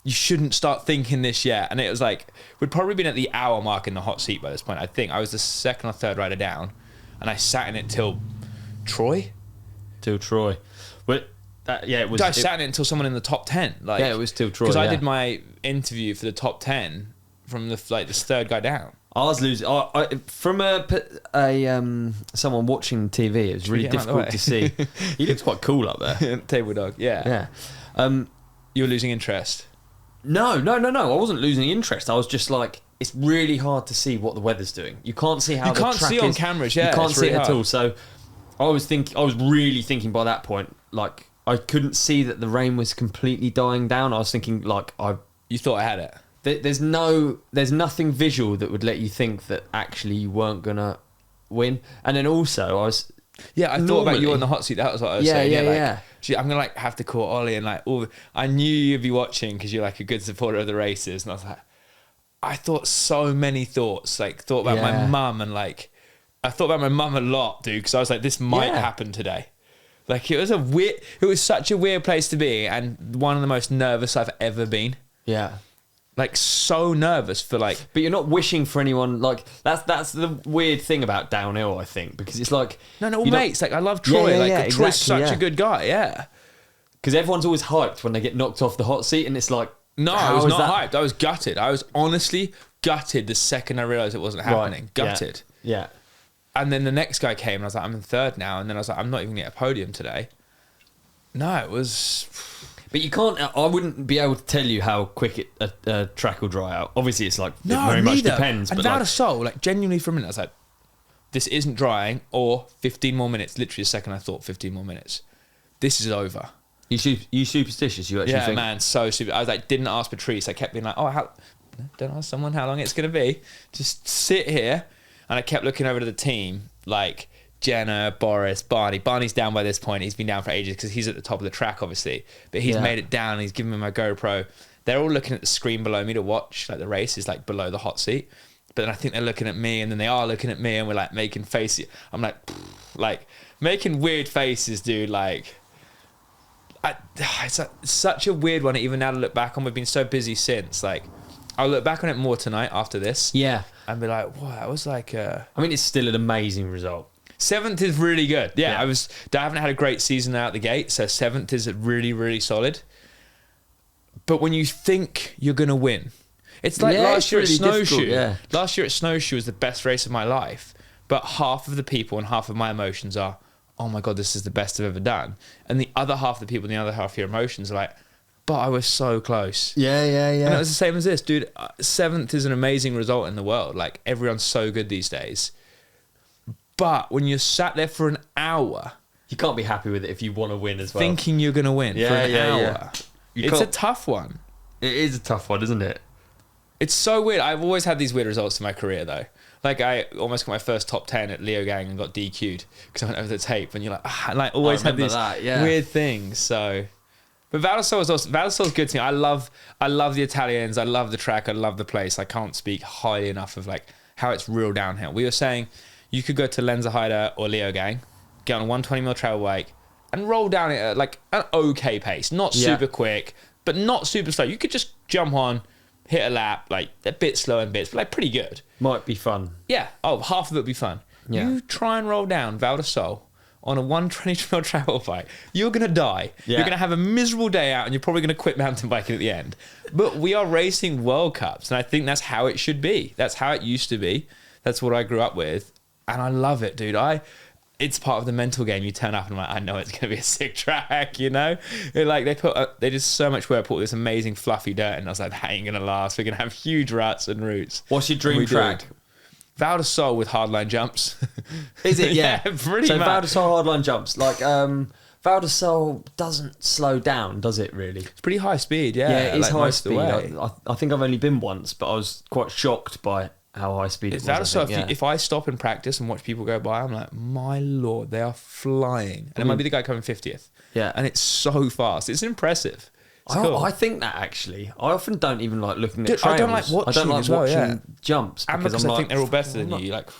you shouldn't start thinking this yet. And it was like, we'd probably been at the hour mark in the hot seat by this point. I think I was the second or third rider down, and I sat in it till Troy. But it was. I sat in it until someone in the top 10. Like, yeah, it was till Troy. Because I did my interview for the top 10 from the third guy down. I was losing. From someone watching TV, it was really difficult to see. He looks quite cool up there. Table dog, yeah. You were losing interest. No. I wasn't losing interest. I was just like, it's really hard to see what the weather's doing. You can't see how the track is. You can't see on cameras, yeah. You can't see it at all. So I was really thinking by that point, like, I couldn't see that the rain was completely dying down. I was thinking, like, You thought I had it? there's nothing visual that would let you think that actually you weren't gonna win. And then also I was. Yeah, I thought about you on the hot seat. That was what I was saying. Yeah. I'm gonna like have to call Ollie and like all. I knew you'd be watching because you're like a good supporter of the races, and I was like, I thought so many thoughts. Like thought about my mum and like, I thought about my mum a lot, dude. Because I was like, this might happen today. Like it was such a weird place to be, and one of the most nervous I've ever been. Yeah. Like so nervous for like, but you're not wishing for anyone. Like that's the weird thing about downhill, I think, because it's like no, mates. Like I love Troy. Troy's such a good guy. Yeah, because everyone's always hyped when they get knocked off the hot seat, and it's like, no, I was not hyped. I was gutted. I was honestly gutted the second I realised it wasn't happening. Right. Gutted. Yeah. And then the next guy came, and I was like, I'm in third now. And then I was like, I'm not even getting a podium today. No, it was. But you can't. I wouldn't be able to tell you how quick a track will dry out. Obviously, it's like it very much depends. And but Val Di Sole, like genuinely for a minute, I was like, this isn't drying, or 15 more minutes. Literally a second, I thought 15 more minutes. This is over. You superstitious? You actually think? Man, so super. I was like, didn't ask Patrice. I kept being like, don't ask someone how long it's gonna be. Just sit here. And I kept looking over to the team, like Jenna, Boris, Barney. Barney's down by this point. He's been down for ages because he's at the top of the track, obviously. But he's made it down. And he's given me my GoPro. They're all looking at the screen below me to watch. Like the race is like below the hot seat. But then I think they're looking at me, and then they are looking at me, and we're like making faces. I'm like making weird faces, dude. Like, it's such a weird one. Even now to look back on, we've been so busy since. Like, I'll look back on it more tonight after this. Yeah. And be like, wow, that was like I mean, it's still an amazing result. 7th is really good. Yeah. I haven't had a great season out the gate, so 7th is really, really solid. But when you think you're going to win, it's like last year at Snowshoe. Yeah. Last year at Snowshoe was the best race of my life. But half of the people and half of my emotions are, oh my God, this is the best I've ever done. And the other half of the people and the other half of your emotions are like, but I was so close. Yeah. And it was the same as this, dude. 7th is an amazing result in the world. Like, everyone's so good these days. But when you're sat there for an hour... You can't be happy with it if you want to win as well. Thinking you're going to win for an hour. Yeah. It's a tough one. It is a tough one, isn't it? It's so weird. I've always had these weird results in my career, though. Like, I almost got my first top 10 at Leo Gang and got DQ'd because I went over the tape. And you're like, always had these weird things, so... But Val Di Sole's good to me. I love the Italians. I love the track. I love the place. I can't speak highly enough of like how it's real downhill. We were saying you could go to Lenzerheide or Leo Gang, get on a 120mm travel bike and roll down it at like an okay pace. Not super quick, but not super slow. You could just jump on, hit a lap, like a bit slow in bits, but like pretty good. Might be fun. Yeah. Oh, half of it would be fun. Yeah. You try and roll down Val Di Sole on a 120mm travel bike, you're going to die. Yeah. You're going to have a miserable day out, and you're probably going to quit mountain biking at the end. But we are racing World Cups, and I think that's how it should be. That's how it used to be. That's what I grew up with, and I love it, dude. It's part of the mental game. You turn up, and I'm like, I know it's going to be a sick track, you know? They did so much work, put this amazing fluffy dirt, and I was like, that ain't going to last. We're going to have huge ruts and roots. What's your dream track? Val Di Sole with hardline jumps. Is it? Yeah. Pretty so much. Val Di Sole hardline jumps. Like, Val Di Sole doesn't slow down, does it really? It's pretty high speed, yeah. Yeah, it is high speed. I think I've only been once, but I was quite shocked by how high speed it was. Val Di Sole, if I stop and practice and watch people go by, I'm like, my Lord, they are flying. And it might be the guy coming 50th. Yeah. And it's so fast. It's impressive. Cool. I think that actually. I often don't even like looking at trails. I don't like watching jumps because I think they're all better than you. Like,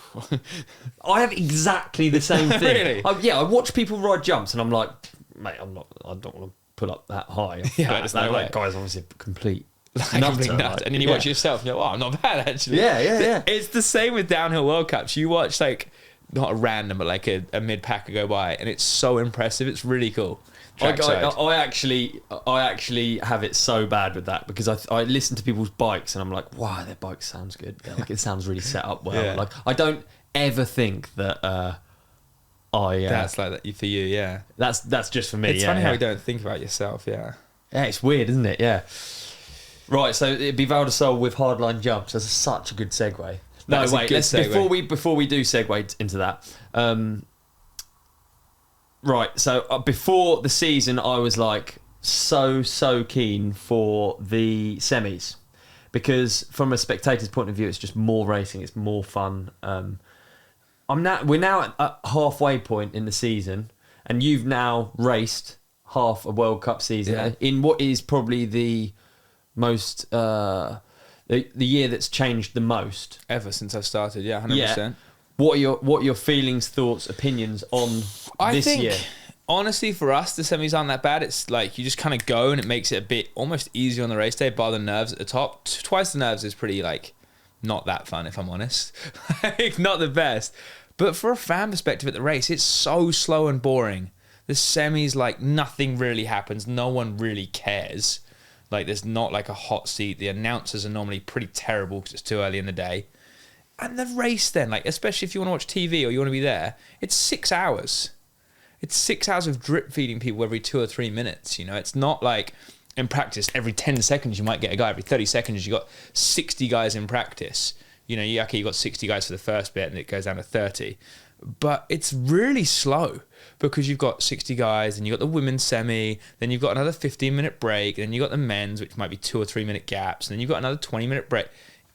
I have exactly the same thing. Really? I watch people ride jumps and I'm like, mate, I don't want to pull up that high. That guy's obviously a complete nutter. Like, and then you watch yourself and you're like, oh, I'm not bad actually. Yeah. It's the same with downhill World Cups. You watch like, not a random, but like a mid-packer go by and it's so impressive. It's really cool. I actually have it so bad with that because I listen to people's bikes and I'm like, wow, their bike sounds good. Like it sounds really set up well. Yeah. Like I don't ever think that that's like that for you, yeah. That's just for me. It's funny how you don't think about yourself, yeah. Yeah, it's weird, isn't it? Yeah. Right, so it'd be Val Di Sole with hardline jumps. That's such a good segue. No, wait. Before we do segue into that. Right, so before the season, I was like so keen for the semis because from a spectator's point of view, it's just more racing, it's more fun. We're now at a halfway point in the season, and you've now raced half a World Cup season in what is probably the most the year that's changed the most ever since I started. 100%. What are your feelings, thoughts, opinions on this year? Honestly, for us, the semis aren't that bad. It's like you just kind of go and it makes it a bit almost easier on the race day, bar the nerves at the top. Twice the nerves is pretty like not that fun, if I'm honest. Like, not the best. But for a fan perspective at the race, it's so slow and boring. The semis, like nothing really happens. No one really cares. Like there's not like a hot seat. The announcers are normally pretty terrible because it's too early in the day. And the race then, like especially if you want to watch TV or you want to be there, it's 6 hours. It's 6 hours of drip feeding people every 2 or 3 minutes. You know, it's not like in practice every 10 seconds you might get a guy. Every 30 seconds you got 60 guys in practice. You know, you got 60 guys for the first bit and it goes down to 30. But it's really slow because you've got 60 guys and you've got the women's semi, then you've got another 15-minute break, then you've got the men's, which might be 2 or 3 minute gaps, and then you've got another 20-minute break.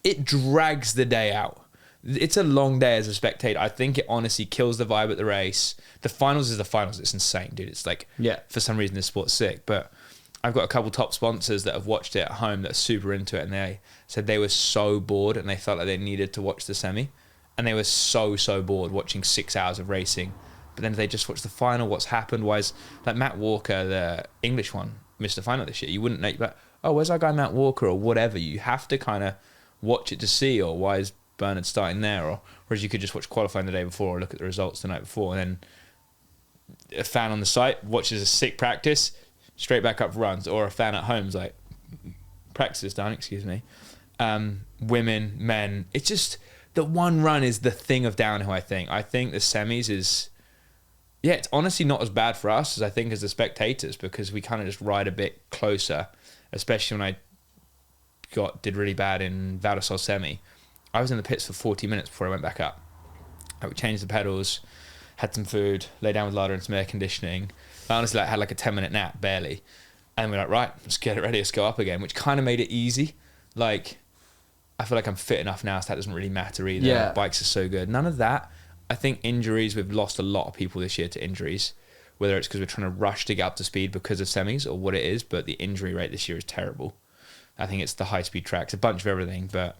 It drags the day out. It's a long day as a spectator. I think it honestly kills the vibe at the race. The finals is the finals. It's insane, dude. It's like, for some reason, this sport's sick. But I've got a couple top sponsors that have watched it at home that are super into it. And they said they were so bored and they felt like they needed to watch the semi. And they were so bored watching 6 hours of racing. But then they just watched the final, what's happened. Why is, like Matt Walker, the English one, missed the final this year. You wouldn't know, but, oh, where's our guy Matt Walker or whatever. You have to kind of watch it to see, or why is Bernard starting there, or whereas you could just watch qualifying the day before or look at the results the night before, and then a fan on the site watches a sick practice, straight back up runs, or a fan at home's like, practice is done, excuse me. Women, men, it's just the one run is the thing of downhill. I think the semis is, it's honestly not as bad for us as I think as the spectators, because we kind of just ride a bit closer, especially when I did really bad in Val Di Sole semi. I was in the pits for 40 minutes before I went back up. I would change the pedals, had some food, lay down with Lada and some air conditioning. I honestly had like a 10-minute nap, barely. And we're like, right, let's get it ready, let's go up again, which kind of made it easy. Like, I feel like I'm fit enough now, so that doesn't really matter either. Yeah. Bikes are so good. None of that. I think injuries, we've lost a lot of people this year to injuries, whether it's because we're trying to rush to get up to speed because of semis or what it is, but the injury rate this year is terrible. I think it's the high-speed tracks, a bunch of everything, but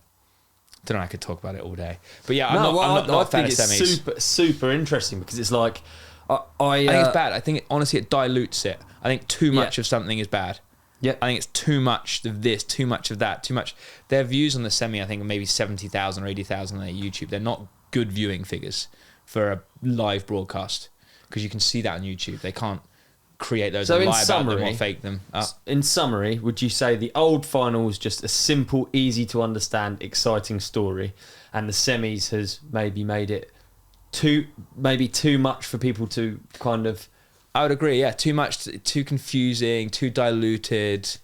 I don't know, I could talk about it all day. But yeah, I'm not a fan of semis. Super interesting, because it's like, I think it's bad. I think, honestly, it dilutes it. I think too much of something is bad. Yeah. I think it's too much of this, too much of that, too much. Their views on the semi, I think, are maybe 70,000 or 80,000 on their YouTube. They're not good viewing figures for a live broadcast, because you can see that on YouTube. They can't create those and lie about them or fake them up. In summary, would you say the old final was just a simple, easy to understand, exciting story, and the semis has maybe made it too much for people to kind of... I would agree, yeah. Too much, too confusing, too diluted.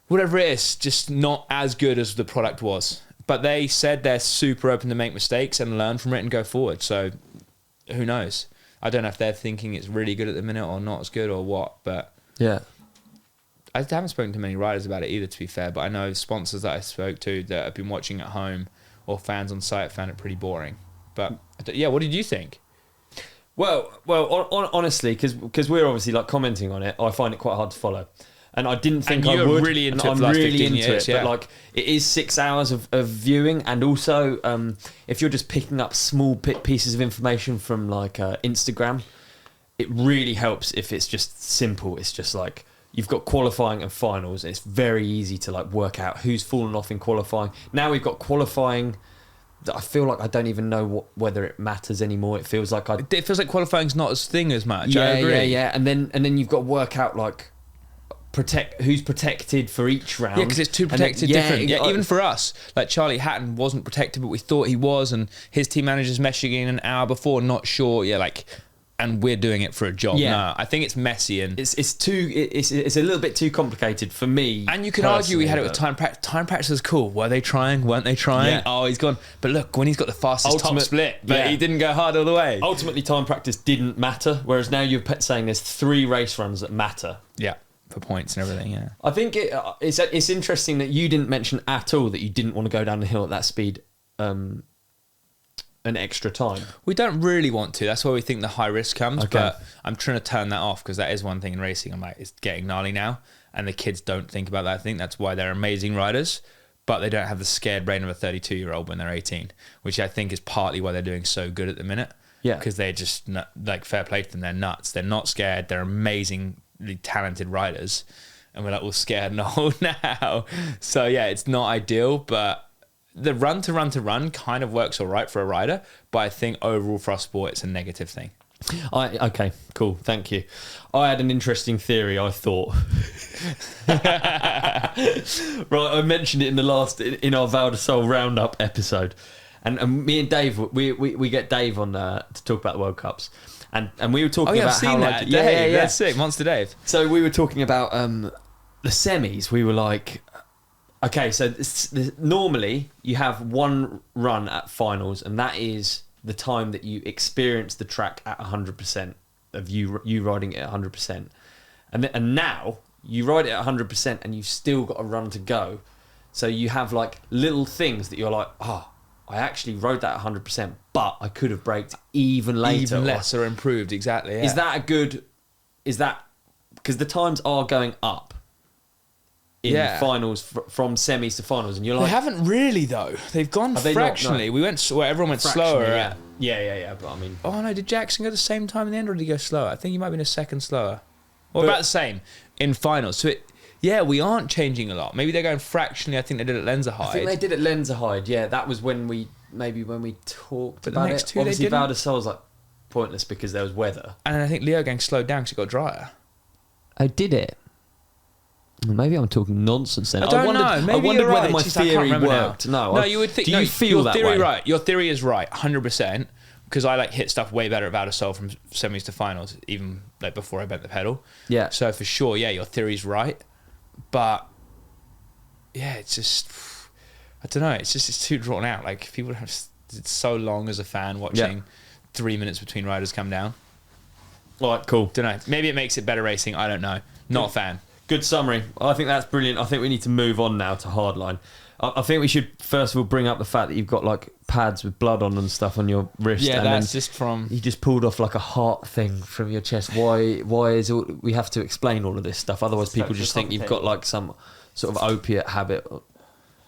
Whatever it is, just not as good as the product was. But they said they're super open to make mistakes and learn from it and go forward. So who knows? I don't know if they're thinking it's really good at the minute or not as good or what. But yeah, I haven't spoken to many riders about it either, to be fair. But I know sponsors that I spoke to that have been watching at home or fans on site found it pretty boring. But yeah, what did you think? Well, honestly, because we're obviously like commenting on it, I find it quite hard to follow, and I didn't think I would. Really into and it. I'm really into years, it, but like it is 6 hours of viewing, and also if you're just picking up small pieces of information from like Instagram, it really helps if it's just simple. It's just like you've got qualifying and finals. It's very easy to like work out who's fallen off in qualifying. Now we've got qualifying. I feel like I don't even know whether it matters anymore. It feels like qualifying's not as thing as much. Yeah, I agree. yeah. And then you've got to work out like who's protected for each round. Yeah, because it's too protected. Different. Yeah, even for us, like Charlie Hatton wasn't protected, but we thought he was, and his team manager's meshing in an hour before, not sure. Yeah, like. And we're doing it for a job. Yeah. No, I think it's messy and it's a little bit too complicated for me. And you can argue we had it with time practice. Time practice was cool. Were they trying? Weren't they trying? Yeah. Oh, he's gone. But look, when he's got the fastest top split, but he didn't go hard all the way. Ultimately, time practice didn't matter. Whereas now you're saying there's 3 race runs that matter. Yeah. for points and everything. Yeah, I think it's interesting that you didn't mention at all that you didn't want to go down the hill at that speed an extra time. we don't really want to. That's why we think the high risk comes. Okay. But I'm trying to turn that off because that is one thing in racing. I'm like, it's getting gnarly now, and the kids don't think about that. I think that's why they're amazing riders, but they don't have the scared brain of a 32-year-old when they're 18, which I think is partly why they're doing so good at the minute. Yeah. Because they're just like, fair play to them. They're nuts. They're not scared. They're amazingly talented riders, and we're like all scared and old now. So yeah, it's not ideal, but the run to run kind of works all right for a rider, but I think overall for our sport, it's a negative thing. Okay, cool, thank you. I had an interesting theory, I thought. Right, I mentioned it in our Val Di Sole roundup episode, and me and Dave, we get Dave on to talk about the World Cups, and we were talking about I've seen how that. like Dave, that's sick, Monster Dave. So we were talking about the semis. We were like, okay, so normally you have one run at finals, and that is the time that you experience the track at 100% of you riding it at 100%. And now you ride it at 100% and you've still got a run to go. So you have like little things that you're like, I actually rode that at 100%, but I could have braked even later. Even less or improved, exactly. Yeah. Is that because the times are going up in finals from semis to finals, and you're like, they haven't really though. They've gone fractionally. No. We went where everyone went slower. Yeah. But I mean, oh no, did Jackson go the same time in the end, or did he go slower? I think he might have been a second slower. Well, about the same in finals. So we aren't changing a lot. Maybe they're going fractionally. I think they did at Lenzerheide. I think they did at Lenzerheide. Yeah, that was when we talked But about the next it. two, Obviously, they didn't. Val Di Sole's like pointless because there was weather. And I think Leogang slowed down because it got drier. Oh, did it? Maybe I'm talking nonsense then. I don't know. Maybe I wondered you're right. whether my It's just I can't theory remember worked. now. No, you would think. Do you feel your that theory way? right? Your theory is right, 100%. Because I hit stuff way better at Val Di Sole from semis to finals, even before I bent the pedal. Yeah. So for sure, your theory's right, but yeah, it's just I don't know. It's too drawn out. Like people have. It's so long as a fan watching 3 minutes between riders come down. All right, cool. Don't know. Maybe it makes it better racing. I don't know. Not a fan. Good summary. I think that's brilliant. I think we need to move on now to Hardline. I think we should first of all bring up the fact that you've got like pads with blood on and stuff on your wrist. Yeah, and that's then just from. you just pulled off like a heart thing from your chest. Why is we have to explain all of this stuff? Otherwise, people just think you've got like some sort of opiate habit.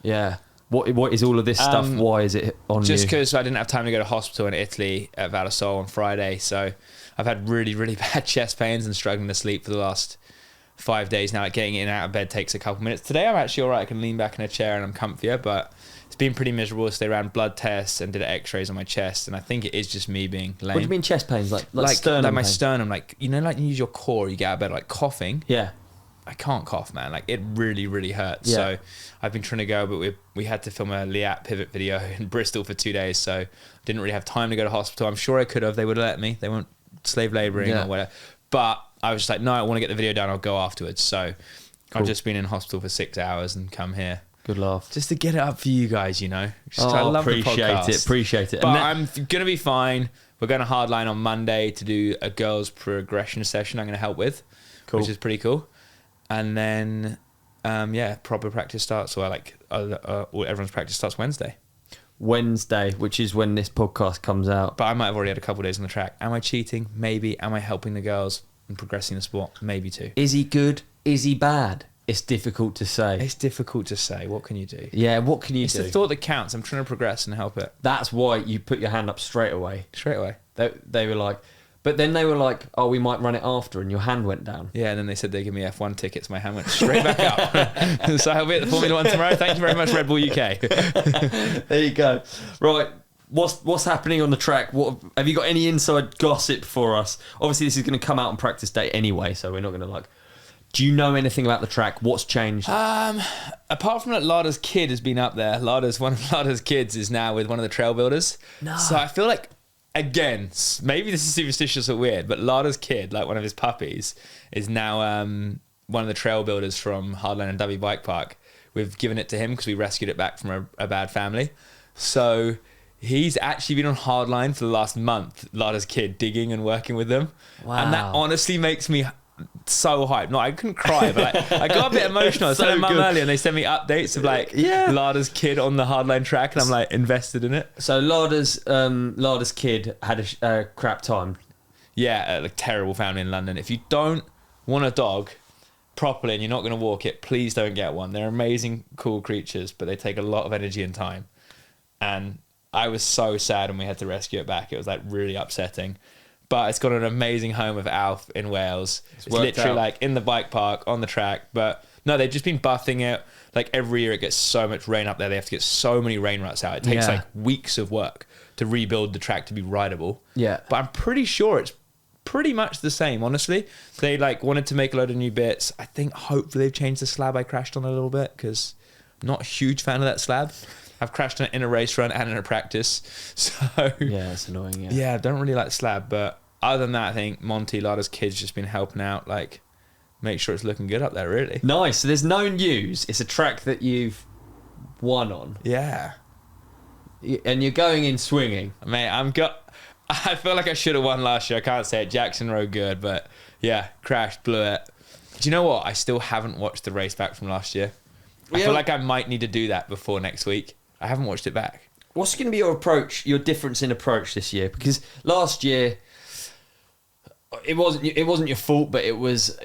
Yeah. What is all of this stuff? Why is it on you? Just because I didn't have time to go to hospital in Italy at Val Di Sole on Friday, so I've had really, really bad chest pains and struggling to sleep for the last 5 days now. Like getting in and out of bed takes a couple minutes. Today I'm actually all right. I can lean back in a chair and I'm comfier, but it's been pretty miserable. So they ran blood tests and did x-rays on my chest, and I think it is just me being lame. What do you mean chest pains? Like sternum like my pain? sternum, like you use your core, you get out of bed, like coughing. Yeah. I can't cough, man. Like it really, really hurts. Yeah. So I've been trying to go, but we had to film a Liat pivot video in Bristol for 2 days, so didn't really have time to go to hospital. I'm sure I could have. They would have let me. They weren't slave labouring or whatever. But I was just like, no, I want to get the video done. I'll go afterwards. So I've just been in hospital for 6 hours and come here. Good laugh. Just to get it up for you guys, I love the podcast. Appreciate it. But I'm going to be fine. We're going to Hardline on Monday to do a girls progression session I'm going to help with, which is pretty cool. And then, proper practice starts. Or everyone's practice starts Wednesday, which is when this podcast comes out. But I might have already had a couple of days on the track. Am I cheating? Maybe. Am I helping the girls and progressing the sport? Maybe too. Is he good? Is he bad? It's difficult to say. It's difficult to say. What can you do? Yeah, what can you do? It's the thought that counts. I'm trying to progress and help it. That's why you put your hand up straight away. Straight away. They were like, but then they were like, oh, we might run it after, and your hand went down. Yeah, and then they said they'd give me F1 tickets. My hand went straight back up. So I'll be at the Formula 1 tomorrow. Thank you very much, Red Bull UK. There you go. Right, what's happening on the track? What have you got any inside gossip for us? Obviously, this is going to come out on practice day anyway, so we're not going to like. Do you know anything about the track? What's changed? Apart from that, Lada's kid has been up there. One of Lada's kids is now with one of the trail builders. No. So I feel like, again, maybe this is superstitious or weird, but Lada's kid, like one of his puppies, is now one of the trail builders from Hardline and W Bike Park. We've given it to him because we rescued it back from a bad family. So he's actually been on Hardline for the last month, Lada's kid, digging and working with them. Wow. And that honestly makes me so hyped. No, I couldn't cry, but like, I got a bit emotional. I was telling Mum earlier, and they sent me updates of like Lada's kid on the hardline track, and I'm like invested in it. So Lada's kid had a crap time. Yeah, a terrible family in London. If you don't want a dog properly and you're not going to walk it, please don't get one. They're amazing, cool creatures, but they take a lot of energy and time. And I was so sad when we had to rescue it back. It was like really upsetting. But it's got an amazing home with Alf in Wales. It's literally like in the bike park, on the track. But no, they've just been buffing it. Like every year it gets so much rain up there. They have to get so many rain ruts out. It takes like weeks of work to rebuild the track to be rideable. Yeah. But I'm pretty sure it's pretty much the same, honestly. They like wanted to make a load of new bits. I think hopefully they've changed the slab I crashed on a little bit because I'm not a huge fan of that slab. I've crashed on it in a race run and in a practice. So yeah, it's annoying. Yeah, I don't really like slab, but other than that, I think Monty, Lada's kid's just been helping out, like make sure it's looking good up there, really. Nice. So there's no news. It's a track that you've won on. Yeah. And you're going in swinging. Mate, I feel like I should have won last year. I can't say it. Jackson rode good, but yeah, crashed, blew it. Do you know what? I still haven't watched the race back from last year. I feel like I might need to do that before next week. I haven't watched it back. What's going to be your approach, your difference in approach this year? Because last year, it wasn't your fault, but it was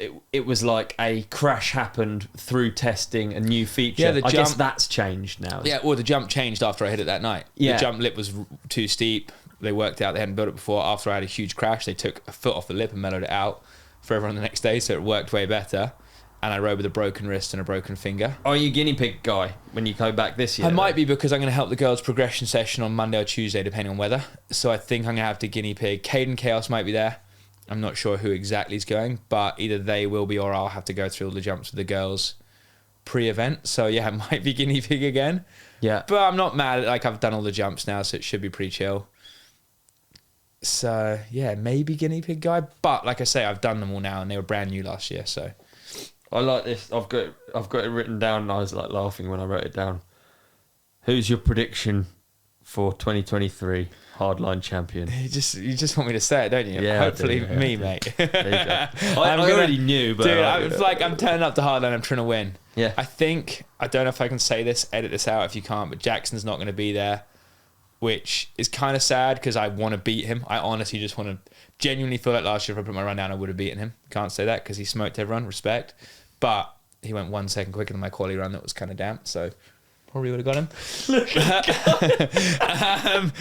like a crash happened through testing a new feature. Yeah, I guess that's changed now. Yeah, well, the jump changed after I hit it that night. Yeah. The jump lip was too steep. They worked out they hadn't built it before. After I had a huge crash, they took a foot off the lip and mellowed it out for everyone the next day, so it worked way better. And I rode with a broken wrist and a broken finger. Are you a guinea pig guy when you go back this year? I might be, because I'm going to help the girls' progression session on Monday or Tuesday, depending on weather. So I think I'm going to have to guinea pig. Caden Chaos might be there. I'm not sure who exactly is going, but either they will be or I'll have to go through all the jumps with the girls pre-event. So yeah, I might be guinea pig again. Yeah. But I'm not mad. Like, I've done all the jumps now, so it should be pretty chill. So yeah, maybe guinea pig guy. But like I say, I've done them all now and they were brand new last year, so... I like this. I've got it written down, and I was like laughing when I wrote it down. Who's your prediction for 2023 Hardline champion? You just want me to say it, don't you? Yeah, hopefully me, mate. There you go. I already knew, but dude, I'm turning up to Hardline. I'm trying to win. Yeah. I don't know if I can say this. Edit this out if you can't. But Jackson's not going to be there, which is kind of sad because I want to beat him. I honestly just want to. Genuinely feel like last year if I put my run down, I would have beaten him. Can't say that because he smoked everyone. Respect. But he went 1 second quicker than my quali run that was kind of damp, so probably would have got him.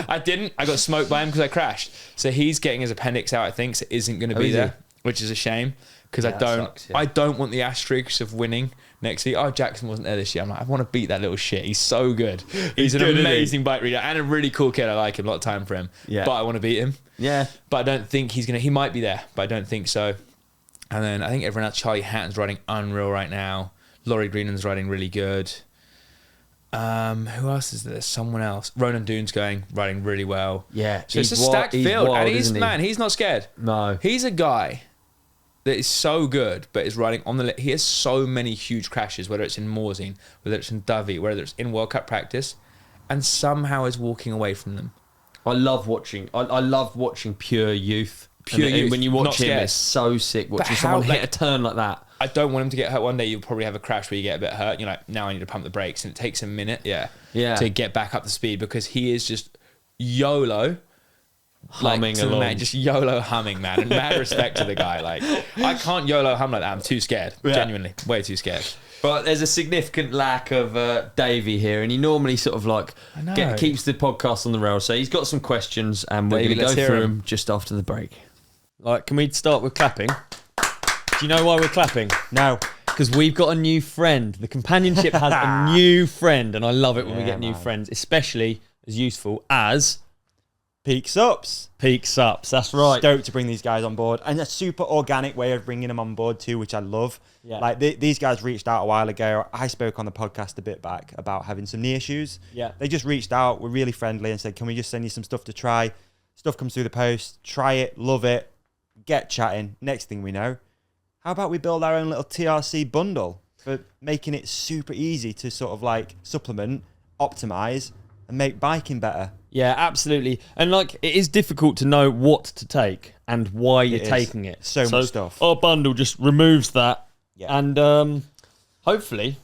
I didn't. I got smoked by him because I crashed. So he's getting his appendix out, I think, so isn't going to be there, which is a shame because I don't want the asterisks of winning next year. Oh, Jackson wasn't there this year. I'm like, I want to beat that little shit. He's so good. He's an amazing bike reader and a really cool kid. I like him. A lot of time for him. Yeah. But I want to beat him. Yeah. But I don't think he might be there, but I don't think so. And then I think everyone else, Charlie Hatton's riding unreal right now. Laurie Greenland's riding really good. Who else is there? Someone else. Ronan Doone's riding really well. Yeah. So it's a stacked field. Wild, and he's not scared. No. He's a guy that is so good, but is riding on the... He has so many huge crashes, whether it's in Morzine, whether it's in Dovey, whether it's in World Cup practice, and somehow is walking away from them. I love watching pure youth. When you watch him, it's so sick watching someone hit a turn like that. I don't want him to get hurt. One day you'll probably have a crash where you get a bit hurt. You're like, now I need to pump the brakes, and it takes a minute, to get back up to speed because he is just YOLO. Humming along. Man, just YOLO humming, man. And mad respect to the guy. Like, I can't YOLO hum like that. I'm too scared. Yeah. Genuinely. Way too scared. But there's a significant lack of Davey here, and he normally sort of like keeps the podcast on the rails. So he's got some questions, and we're going to go through them just after the break. Like, can we start with clapping? Do you know why we're clapping? No. Because we've got a new friend. The companionship has a new friend, and I love it when we get new friends, especially as useful as... Peak Supps. Peak Supps, that's right. Stoked to bring these guys on board. And a super organic way of bringing them on board too, which I love. Yeah. Like, these guys reached out a while ago. I spoke on the podcast a bit back about having some knee issues. Yeah. They just reached out, were really friendly and said, can we just send you some stuff to try? Stuff comes through the post. Try it, love it, get chatting. Next thing we know, how about we build our own little TRC bundle for making it super easy to sort of like supplement, optimize, and make biking better? Yeah, absolutely. And like, it is difficult to know what to take and why you're taking it. So much stuff. Our bundle just removes that Yeah. and hopefully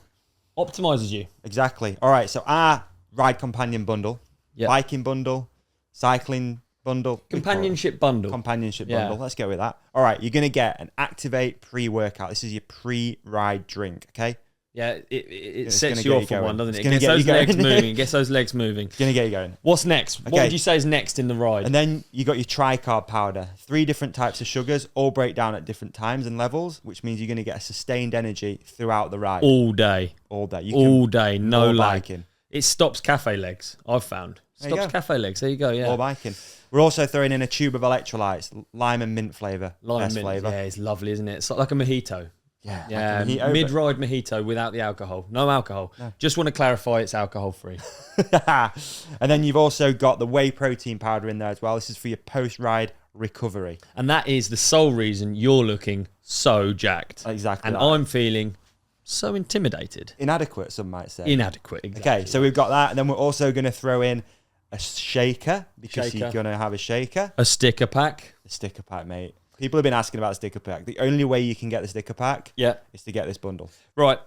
optimizes you. Exactly. All right. So our ride companion bundle, biking bundle, cycling bundle, Companionship bundle. Companionship bundle. Let's go with that. All right. You're going to get an Activate pre-workout. This is your pre-ride drink. Okay. Yeah, it sets you gonna off get you on one, going. doesn't it? It's It gonna gets get those you legs going. moving. It gets those legs moving. It's going to get you going. What's next? What Okay. would you say is next in the ride? And then you got your tricarb powder. 3 different types of sugars, all break down at different times and levels, which means you're going to get a sustained energy throughout the ride. All day. All day. All day. No more lag. biking. It stops cafe legs, I've found. There you Stops go. cafe legs. There you go, yeah. More biking. We're also throwing in a tube of electrolytes, lime and mint flavour. Lime Best mint. flavour. Yeah, it's lovely, isn't it? It's like a mojito. Yeah. Yeah, like a mojito, mid-ride mojito without the alcohol. No alcohol. No. Just want to clarify it's alcohol-free. And then you've also got the whey protein powder in there as well. This is for your post-ride recovery. And that is the sole reason you're looking so jacked. Exactly. And that. I'm feeling so intimidated. Inadequate, some might say. Inadequate, exactly. Okay, so we've got that. And then we're also going to throw in a shaker because you're going to have a shaker. A sticker pack. A sticker pack, mate. People have been asking about a sticker pack. The only way you can get the sticker pack is to get this bundle. Right.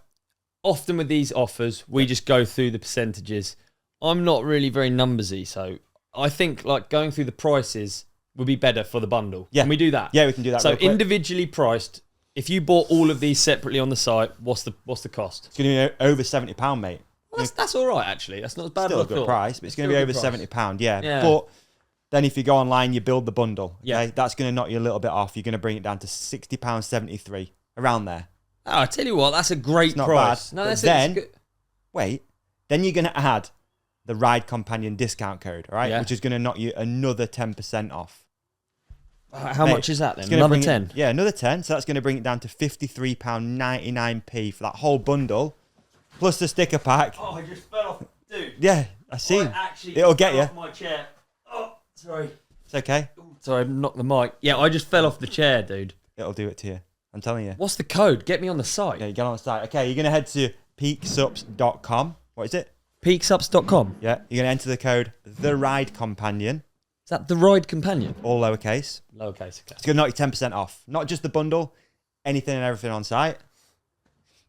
Often with these offers, we just go through the percentages. I'm not really very numbersy, so I think like going through the prices would be better for the bundle. Yeah. Can we do that? Yeah, we can do that. So real quick. individually priced, if you bought all of these separately on the site, what's the cost? It's going to be over £70, mate. Well, that's all right, actually. That's not as bad Still as a I good thought. price, but it's going to be over £70, yeah. Yeah. But then if you go online, you build the bundle. Okay? Yeah. That's going to knock you a little bit off. You're going to bring it down to £60.73, around there. Oh, I tell you what, that's a great Not price. bad. No, But that's then- good. Wait, then you're going to add the Ride Companion discount code, all right? Yeah. Which is going to knock you another 10% off. How Mate, much is that It's then? gonna Another bring it- 10? Yeah, another 10. So that's going to bring it down to £53.99 for that whole bundle, plus the sticker pack. Oh, I just fell off. Dude. Yeah, I see. Actually It'll get fell you. off my chair. Oh, sorry. It's okay. Sorry, I knocked the mic. Yeah, I just fell off the chair, dude. It'll do it to you. I'm telling you. What's the code? Get me on the site. Yeah, you get on the site. Okay, you're going to head to peaksupps.com. What is it? Peaksupps.com. Yeah, you're going to enter the code The Ride Companion, Is that the Ride Companion? all lowercase. Lowercase, okay. It's going to knock you 10% off. Not just the bundle, anything and everything on site.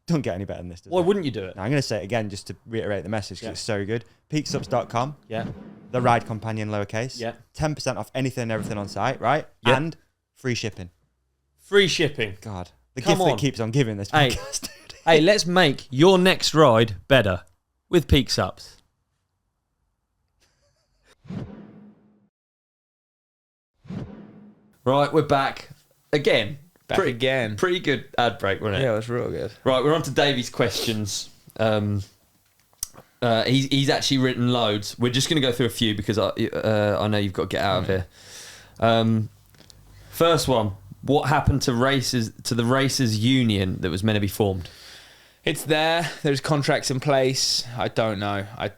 Don't get any better than this, does Why it? wouldn't you do it? Now, I'm going to say it again just to reiterate the message because it's so good. Peaksupps.com, Yeah. The Ride Companion, lowercase. Yeah. 10% off anything and everything on site, right? Yeah. And free shipping. Free shipping. God, the Come gift on. that keeps on giving this Hey. podcast. dude. Hey, let's make your next ride better with Peak Supps. Right, we're back again. Back again. Pretty good ad break, wasn't it? Yeah, it was real good. Right, we're on to Davey's questions. He's actually written loads. We're just going to go through a few because I know you've got to get out of here. First one: what happened to the racers union that was meant to be formed? It's there. There's contracts in place. I don't know. I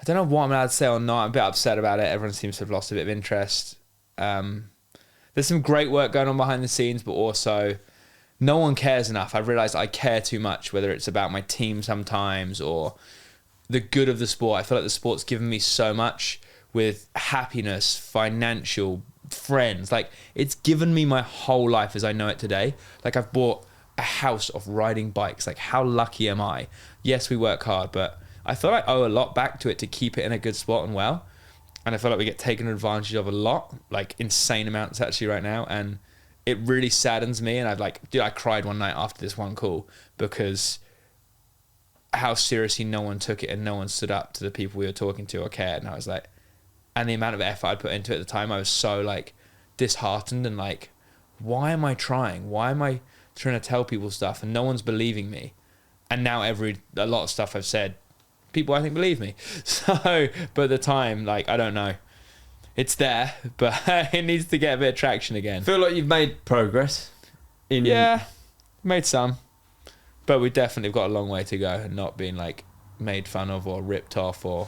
don't know what I'm allowed to say or not. I'm a bit upset about it. Everyone seems to have lost a bit of interest. There's some great work going on behind the scenes, but also no one cares enough. I've realised I care too much, whether it's about my team sometimes or the good of the sport. I feel like the sport's given me so much with happiness, financial, friends. Like, it's given me my whole life as I know it today. Like, I've bought a house of riding bikes. Like, how lucky am I? Yes, we work hard, but I feel like I owe a lot back to it to keep it in a good spot and well. And I feel like we get taken advantage of a lot, like insane amounts actually right now. And it really saddens me. And I cried one night after this one call because how seriously no one took it and no one stood up to the people we were talking to or cared. And I was like, and the amount of effort I'd put into it at the time, I was so like disheartened and like, why am I trying? Why am I trying to tell people stuff and no one's believing me? And now a lot of stuff I've said, people I think believe me. So, but at the time, like, I don't know. It's there, but it needs to get a bit of traction again. Feel like you've made progress. Yeah, made some. But we definitely have got a long way to go and not being like made fun of or ripped off or,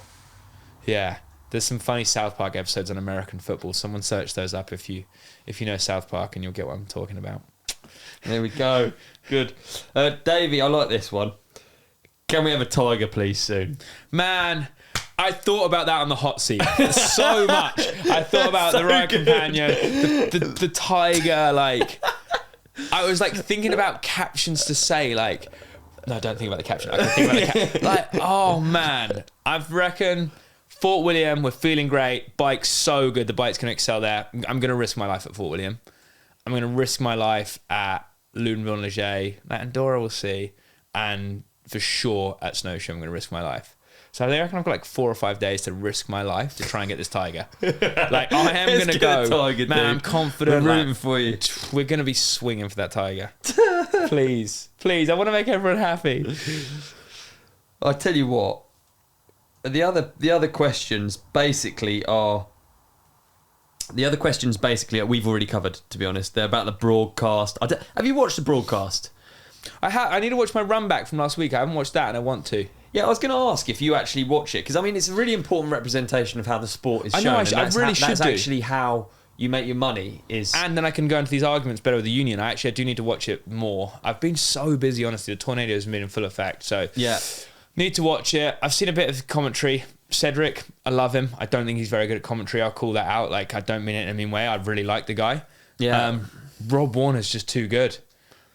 yeah. There's some funny South Park episodes on American football. Someone search those up if you know South Park and you'll get what I'm talking about. There we go. Good. Davey, I like this one. Can we have a tiger, please, soon? Man, I thought about that on the hot seat so much. I thought about the right companion, the tiger. Like, I was like thinking about captions to say. Like, no, don't think about the caption. I can think about the like, oh man, I reckon Fort William. We're feeling great. Bike's so good. The bike's gonna excel there. I'm gonna risk my life at Fort William. I'm gonna risk my life at Luneville-Leger. At Andorra, we'll see, and for sure at Snowshoe, I'm gonna risk my life. So I reckon I've got like 4 or 5 days to risk my life to try and get this tiger. Like, I am going to go. Tiger, man, I'm confident. We're rooting for you. We're going to be swinging for that tiger. Please. Please. I want to make everyone happy. I tell you what. The other questions basically are... we've already covered, to be honest. They're about the broadcast. Have you watched the broadcast? I need to watch my run back from last week. I haven't watched that and I want to. Yeah, I was going to ask if you actually watch it, because I mean it's a really important representation of how the sport is shown. I really should. That's actually how you make your money. And then I can go into these arguments better with the union. I do need to watch it more. I've been so busy, honestly. The tornado has been in full effect, so yeah, need to watch it. I've seen a bit of commentary. Cedric, I love him. I don't think he's very good at commentary. I'll call that out. Like, I don't mean it in a mean way. I really like the guy. Yeah. Rob Warner's just too good.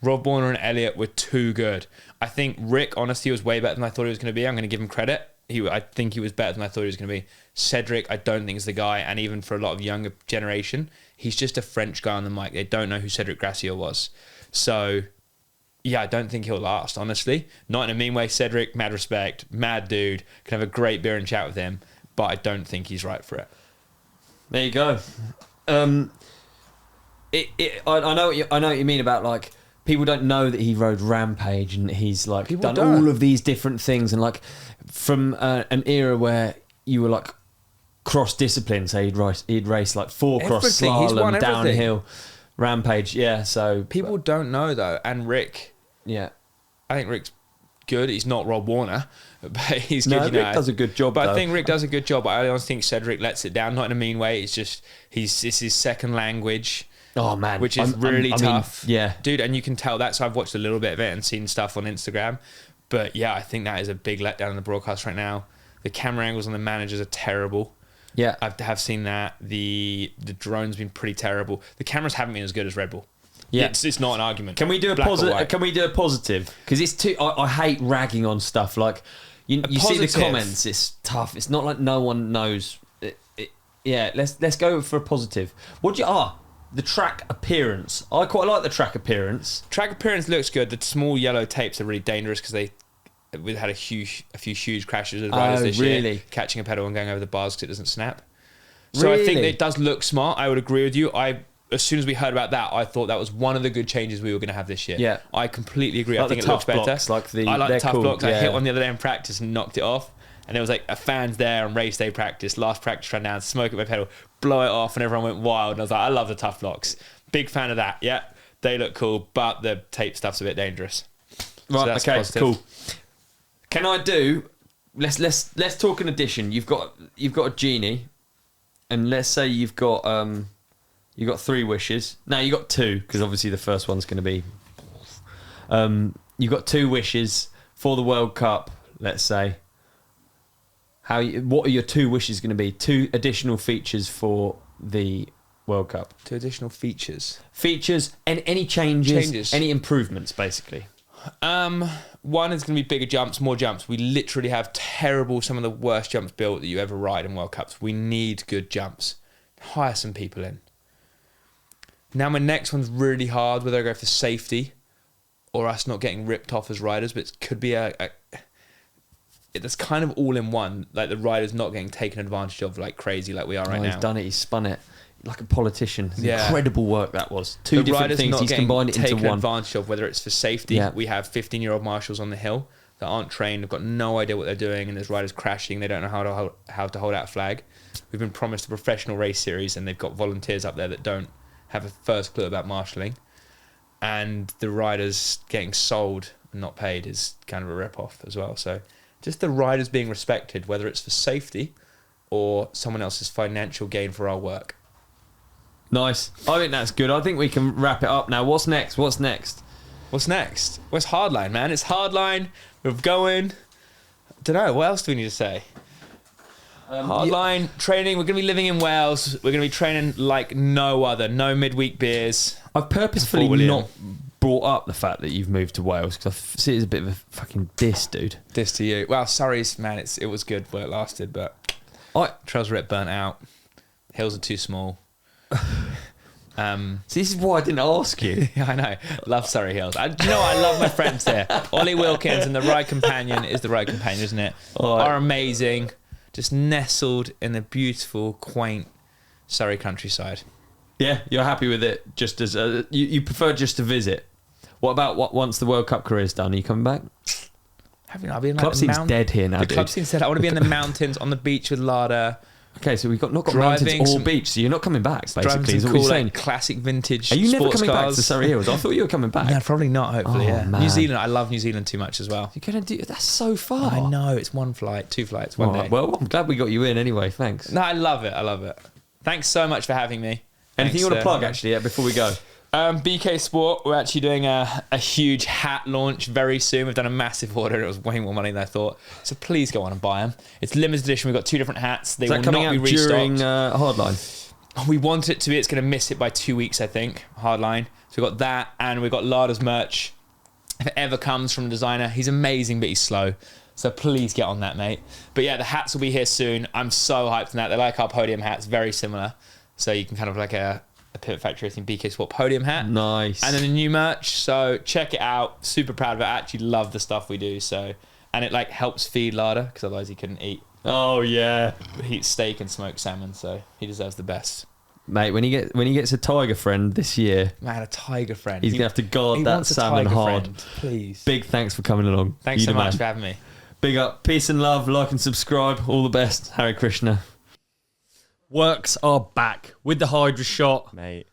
Rob Warner and Elliot were too good. I think Rick, honestly, was way better than I thought he was going to be. I'm going to give him credit. I think he was better than I thought he was going to be. Cedric, I don't think is the guy. And even for a lot of younger generation, he's just a French guy on the mic. They don't know who Cedric Gracia was. So, yeah, I don't think he'll last, honestly. Not in a mean way. Cedric, mad respect, mad dude. Can have a great beer and chat with him. But I don't think he's right for it. There you go. I know what you mean about, like, people don't know that he rode Rampage and he's like done all of these different things, and like from an era where you were like cross discipline, so he'd race like 4 cross slalom, downhill, Rampage. Yeah, so people don't know though. And Rick, yeah, I think Rick's good. He's not Rob Warner, but he's good. Rick does a good job. But I think Rick does a good job. I honestly think Cedric lets it down, not in a mean way. It's just it's his second language. Oh man, which is really tough. I mean, yeah, dude, and you can tell that. So I've watched a little bit of it and seen stuff on Instagram, but yeah, I think that is a big letdown in the broadcast right now. The camera angles on the managers are terrible. Yeah, I have seen that. The drone's been pretty terrible. The cameras haven't been as good as Red Bull. Yeah, it's not an argument. Can we do a positive? Can we do a positive? Because it's too. I hate ragging on stuff like you see the comments. It's tough. It's not like no one knows. Yeah, let's go for a positive. The track appearance. I quite like the track appearance. Track appearance looks good. The small yellow tapes are really dangerous because we had a few huge crashes with riders this year, catching a pedal and going over the bars because it doesn't snap. So I think that it does look smart. I would agree with you. As soon as we heard about that, I thought that was one of the good changes we were going to have this year. Yeah, I completely agree. Like I think it looks better. Blocks, I like the tough blocks. Yeah. I hit one the other day in practice and knocked it off. And there was like a fans there on race day practice, last practice run down, smoke at my pedal, blow it off, and everyone went wild. And I was like, I love the tough blocks. Big fan of that. Yeah, they look cool, but the tape stuff's a bit dangerous. Right, so okay, positive. Cool. Can I do? Let's talk an addition. You've got a genie, and let's say you've got 3 wishes. No, you got 2 because obviously the first one's going to be. You've got 2 wishes for the World Cup. Let's say. What are your 2 wishes going to be? 2 additional features for the World Cup. 2 additional features. Features and any changes, any improvements, basically. One is going to be bigger jumps, more jumps. We literally have some of the worst jumps built that you ever ride in World Cups. We need good jumps. Hire some people in. Now my next one's really hard, whether I go for safety or us not getting ripped off as riders, but it could be that's kind of all in one. Like the riders not getting taken advantage of like crazy like we are right now. He's done it. He's spun it like a politician. Incredible work that was. 2 different things. He's combined it into one. Taken advantage of, whether it's for safety. Yeah. We have 15-year-old marshals on the hill that aren't trained. Have got no idea what they're doing, and there's riders crashing. They don't know how to hold out a flag. We've been promised a professional race series, and they've got volunteers up there that don't have a first clue about marshalling. And the riders getting sold and not paid is kind of a rip-off as well. So just the riders being respected, whether it's for safety or someone else's financial gain for our work. Nice. I think that's good. I think we can wrap it up now. What's next? What's next? What's Hardline, man? It's Hardline. We're going. Don't know. What else do we need to say? Hardline training. We're going to be living in Wales. We're going to be training like no other. No midweek beers. I've purposefully not brought up the fact that you've moved to Wales because I see it as a bit of a fucking diss, dude. Diss to you. Well, sorry, man. It was good while it lasted, but trails were burnt out. Hills are too small. So this is why I didn't ask you. Yeah, I know. Love Surrey Hills. Do you know what? I love my friends there. Olly Wilkins and the Ride Companion is the Ride Companion, isn't it? Are amazing. Just nestled in the beautiful, quaint Surrey countryside. Yeah, you're happy with it. Just as you prefer just to visit. What about once the World Cup career is done? Are you coming back? I'll be in club seems dead here now, the dude. club seems dead. I want to be in the mountains on the beach with Lada. Okay, so we've not got mountains or beach, so you're not coming back, basically, is what cool, you're saying. Like, classic vintage Are you never coming cars? back to Surrey Hills? I thought you were coming back. No, probably not, hopefully, yeah. Man. New Zealand, I love New Zealand too much as well. You're going to do... That's so far. I know, it's one flight, 2 flights, one day. Well, I'm glad we got you in anyway, thanks. No, I love it. Thanks so much for having me. Anything you want to plug, actually, before we go? BK Sport, we're actually doing a huge hat launch very soon. We've done a massive order. It was way more money than I thought. So please go on and buy them. It's limited edition. We've got 2 different hats. They will not be restocked. During Hardline? We want it to be. It's going to miss it by 2 weeks, I think, Hardline. So we've got that, and we've got Lada's merch. If it ever comes from a designer, he's amazing, but he's slow. So please get on that, mate. But yeah, the hats will be here soon. I'm so hyped on that. They're like our podium hats, very similar. So you can kind of like a Pivot Factory, I think, BK Sport podium hat. Nice. And then the new merch. So check it out. Super proud of it. I actually love the stuff we do. So, and it like helps feed Lada because otherwise he couldn't eat. Oh yeah. He eats steak and smoked salmon, so he deserves the best. Mate, when he gets a tiger friend this year, man, a tiger friend. He's gonna have to guard that salmon hard. Friend, please. Big thanks for coming along. Thanks so much for having me. Big up, peace and love. Like and subscribe. All the best, Hare Krishna. Works are back with the Hydroshot, mate.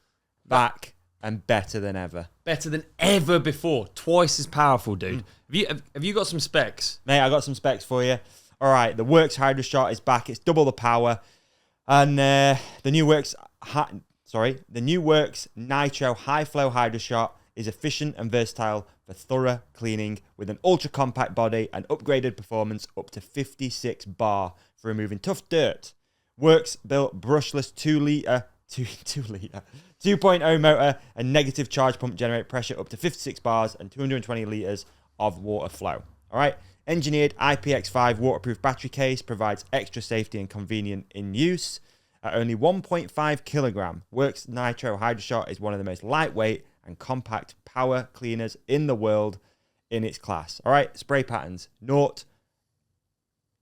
Back and better than ever. Better than ever before. Twice as powerful, dude. Have you got some specs? Mate, I got some specs for you. All right, the Works Hydroshot is back. It's double the power. And the new Works Nitro High Flow Hydroshot is efficient and versatile for thorough cleaning with an ultra compact body and upgraded performance up to 56 bar for removing tough dirt. Works built brushless 2.0 motor and negative charge pump generate pressure up to 56 bars and 220 litres of water flow. All right. Engineered IPX5 waterproof battery case provides extra safety and convenient in use. At only 1.5 kilogram, Works Nitro Hydroshot is one of the most lightweight and compact power cleaners in the world in its class. All right. Spray patterns, 0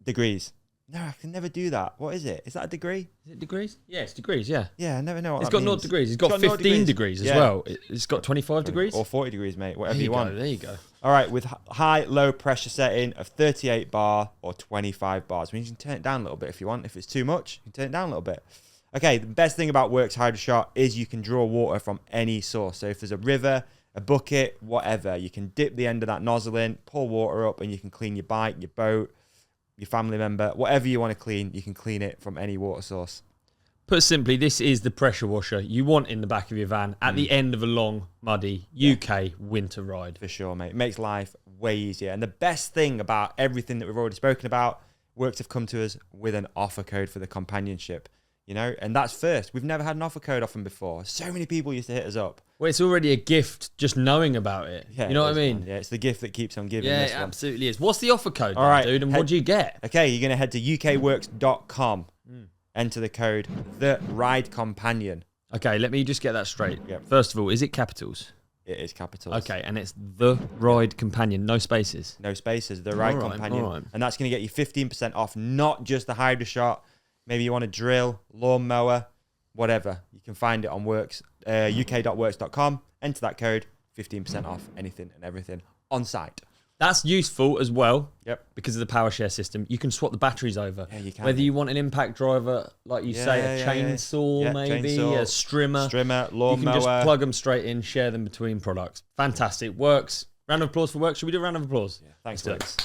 degrees. No, I can never do that. What is it? Is that a degree? Is it degrees? Yeah, it's degrees, yeah. Yeah, I never know what it's that got means. 0 degrees. It's got 15 degrees as well. It's got 25 degrees. Or 40 degrees, mate. Whatever you want. There you go. All right, with high, low pressure setting of 38 bar or 25 bars. I mean, you can turn it down a little bit if you want. If it's too much, you can turn it down a little bit. Okay, the best thing about Works Hydroshot is you can draw water from any source. So if there's a river, a bucket, whatever, you can dip the end of that nozzle in, pour water up, and you can clean your bike, your boat, your family member, whatever you want to clean, you can clean it from any water source. Put simply, this is the pressure washer you want in the back of your van at the end of a long, muddy UK winter ride. For sure, mate. It makes life way easier. And the best thing about everything that we've already spoken about, Works have come to us with an offer code for the companionship, you know, and that's first. We've never had an offer code off them before. So many people used to hit us up. Well, it's already a gift just knowing about it. Yeah, you know what I mean? Man. Yeah, it's the gift that keeps on giving. Yeah, this it one. absolutely is. What's the offer code, all right, dude? And what do you get? Okay, you're going to head to ukworks.com, enter the code The Ride Companion. Okay, let me just get that straight. Yep. First of all, is it capitals? It is capitals. Okay, and it's The Ride Companion, no spaces. No spaces, The Ride Companion. All right. And that's going to get you 15% off, not just the Hydroshot. Maybe you want a drill, lawnmower, whatever. You can find it on Works, uk.works.com. Enter that code, 15% off anything and everything on site. That's useful as well. Yep. Because of the power share system. You can swap the batteries over. Yeah, you can. Whether you want an impact driver, like you say, a chainsaw maybe, a strimmer, lawnmower. You can just plug them straight in, share them between products. Fantastic. Works. Round of applause for Works. Should we do a round of applause? Yeah. Thanks, Works.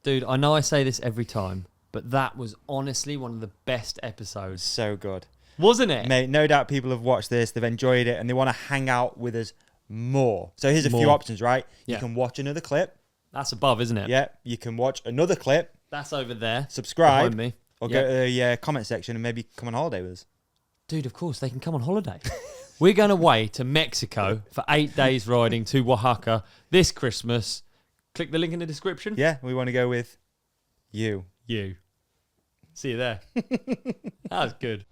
Dude, I know I say this every time, but that was honestly one of the best episodes. So good. Wasn't it? Mate, no doubt people have watched this, they've enjoyed it, and they want to hang out with us more. So here's a few options, right? Yeah. You can watch another clip. That's above, isn't it? Yeah, you can watch another clip, That's over there. subscribe, Behind me. or go to the comment section and maybe come on holiday with us. Dude, of course, they can come on holiday. We're going away to Mexico for 8 days riding to Oaxaca this Christmas. Click the link in the description. Yeah, we want to go with you. You. See you there. That was good.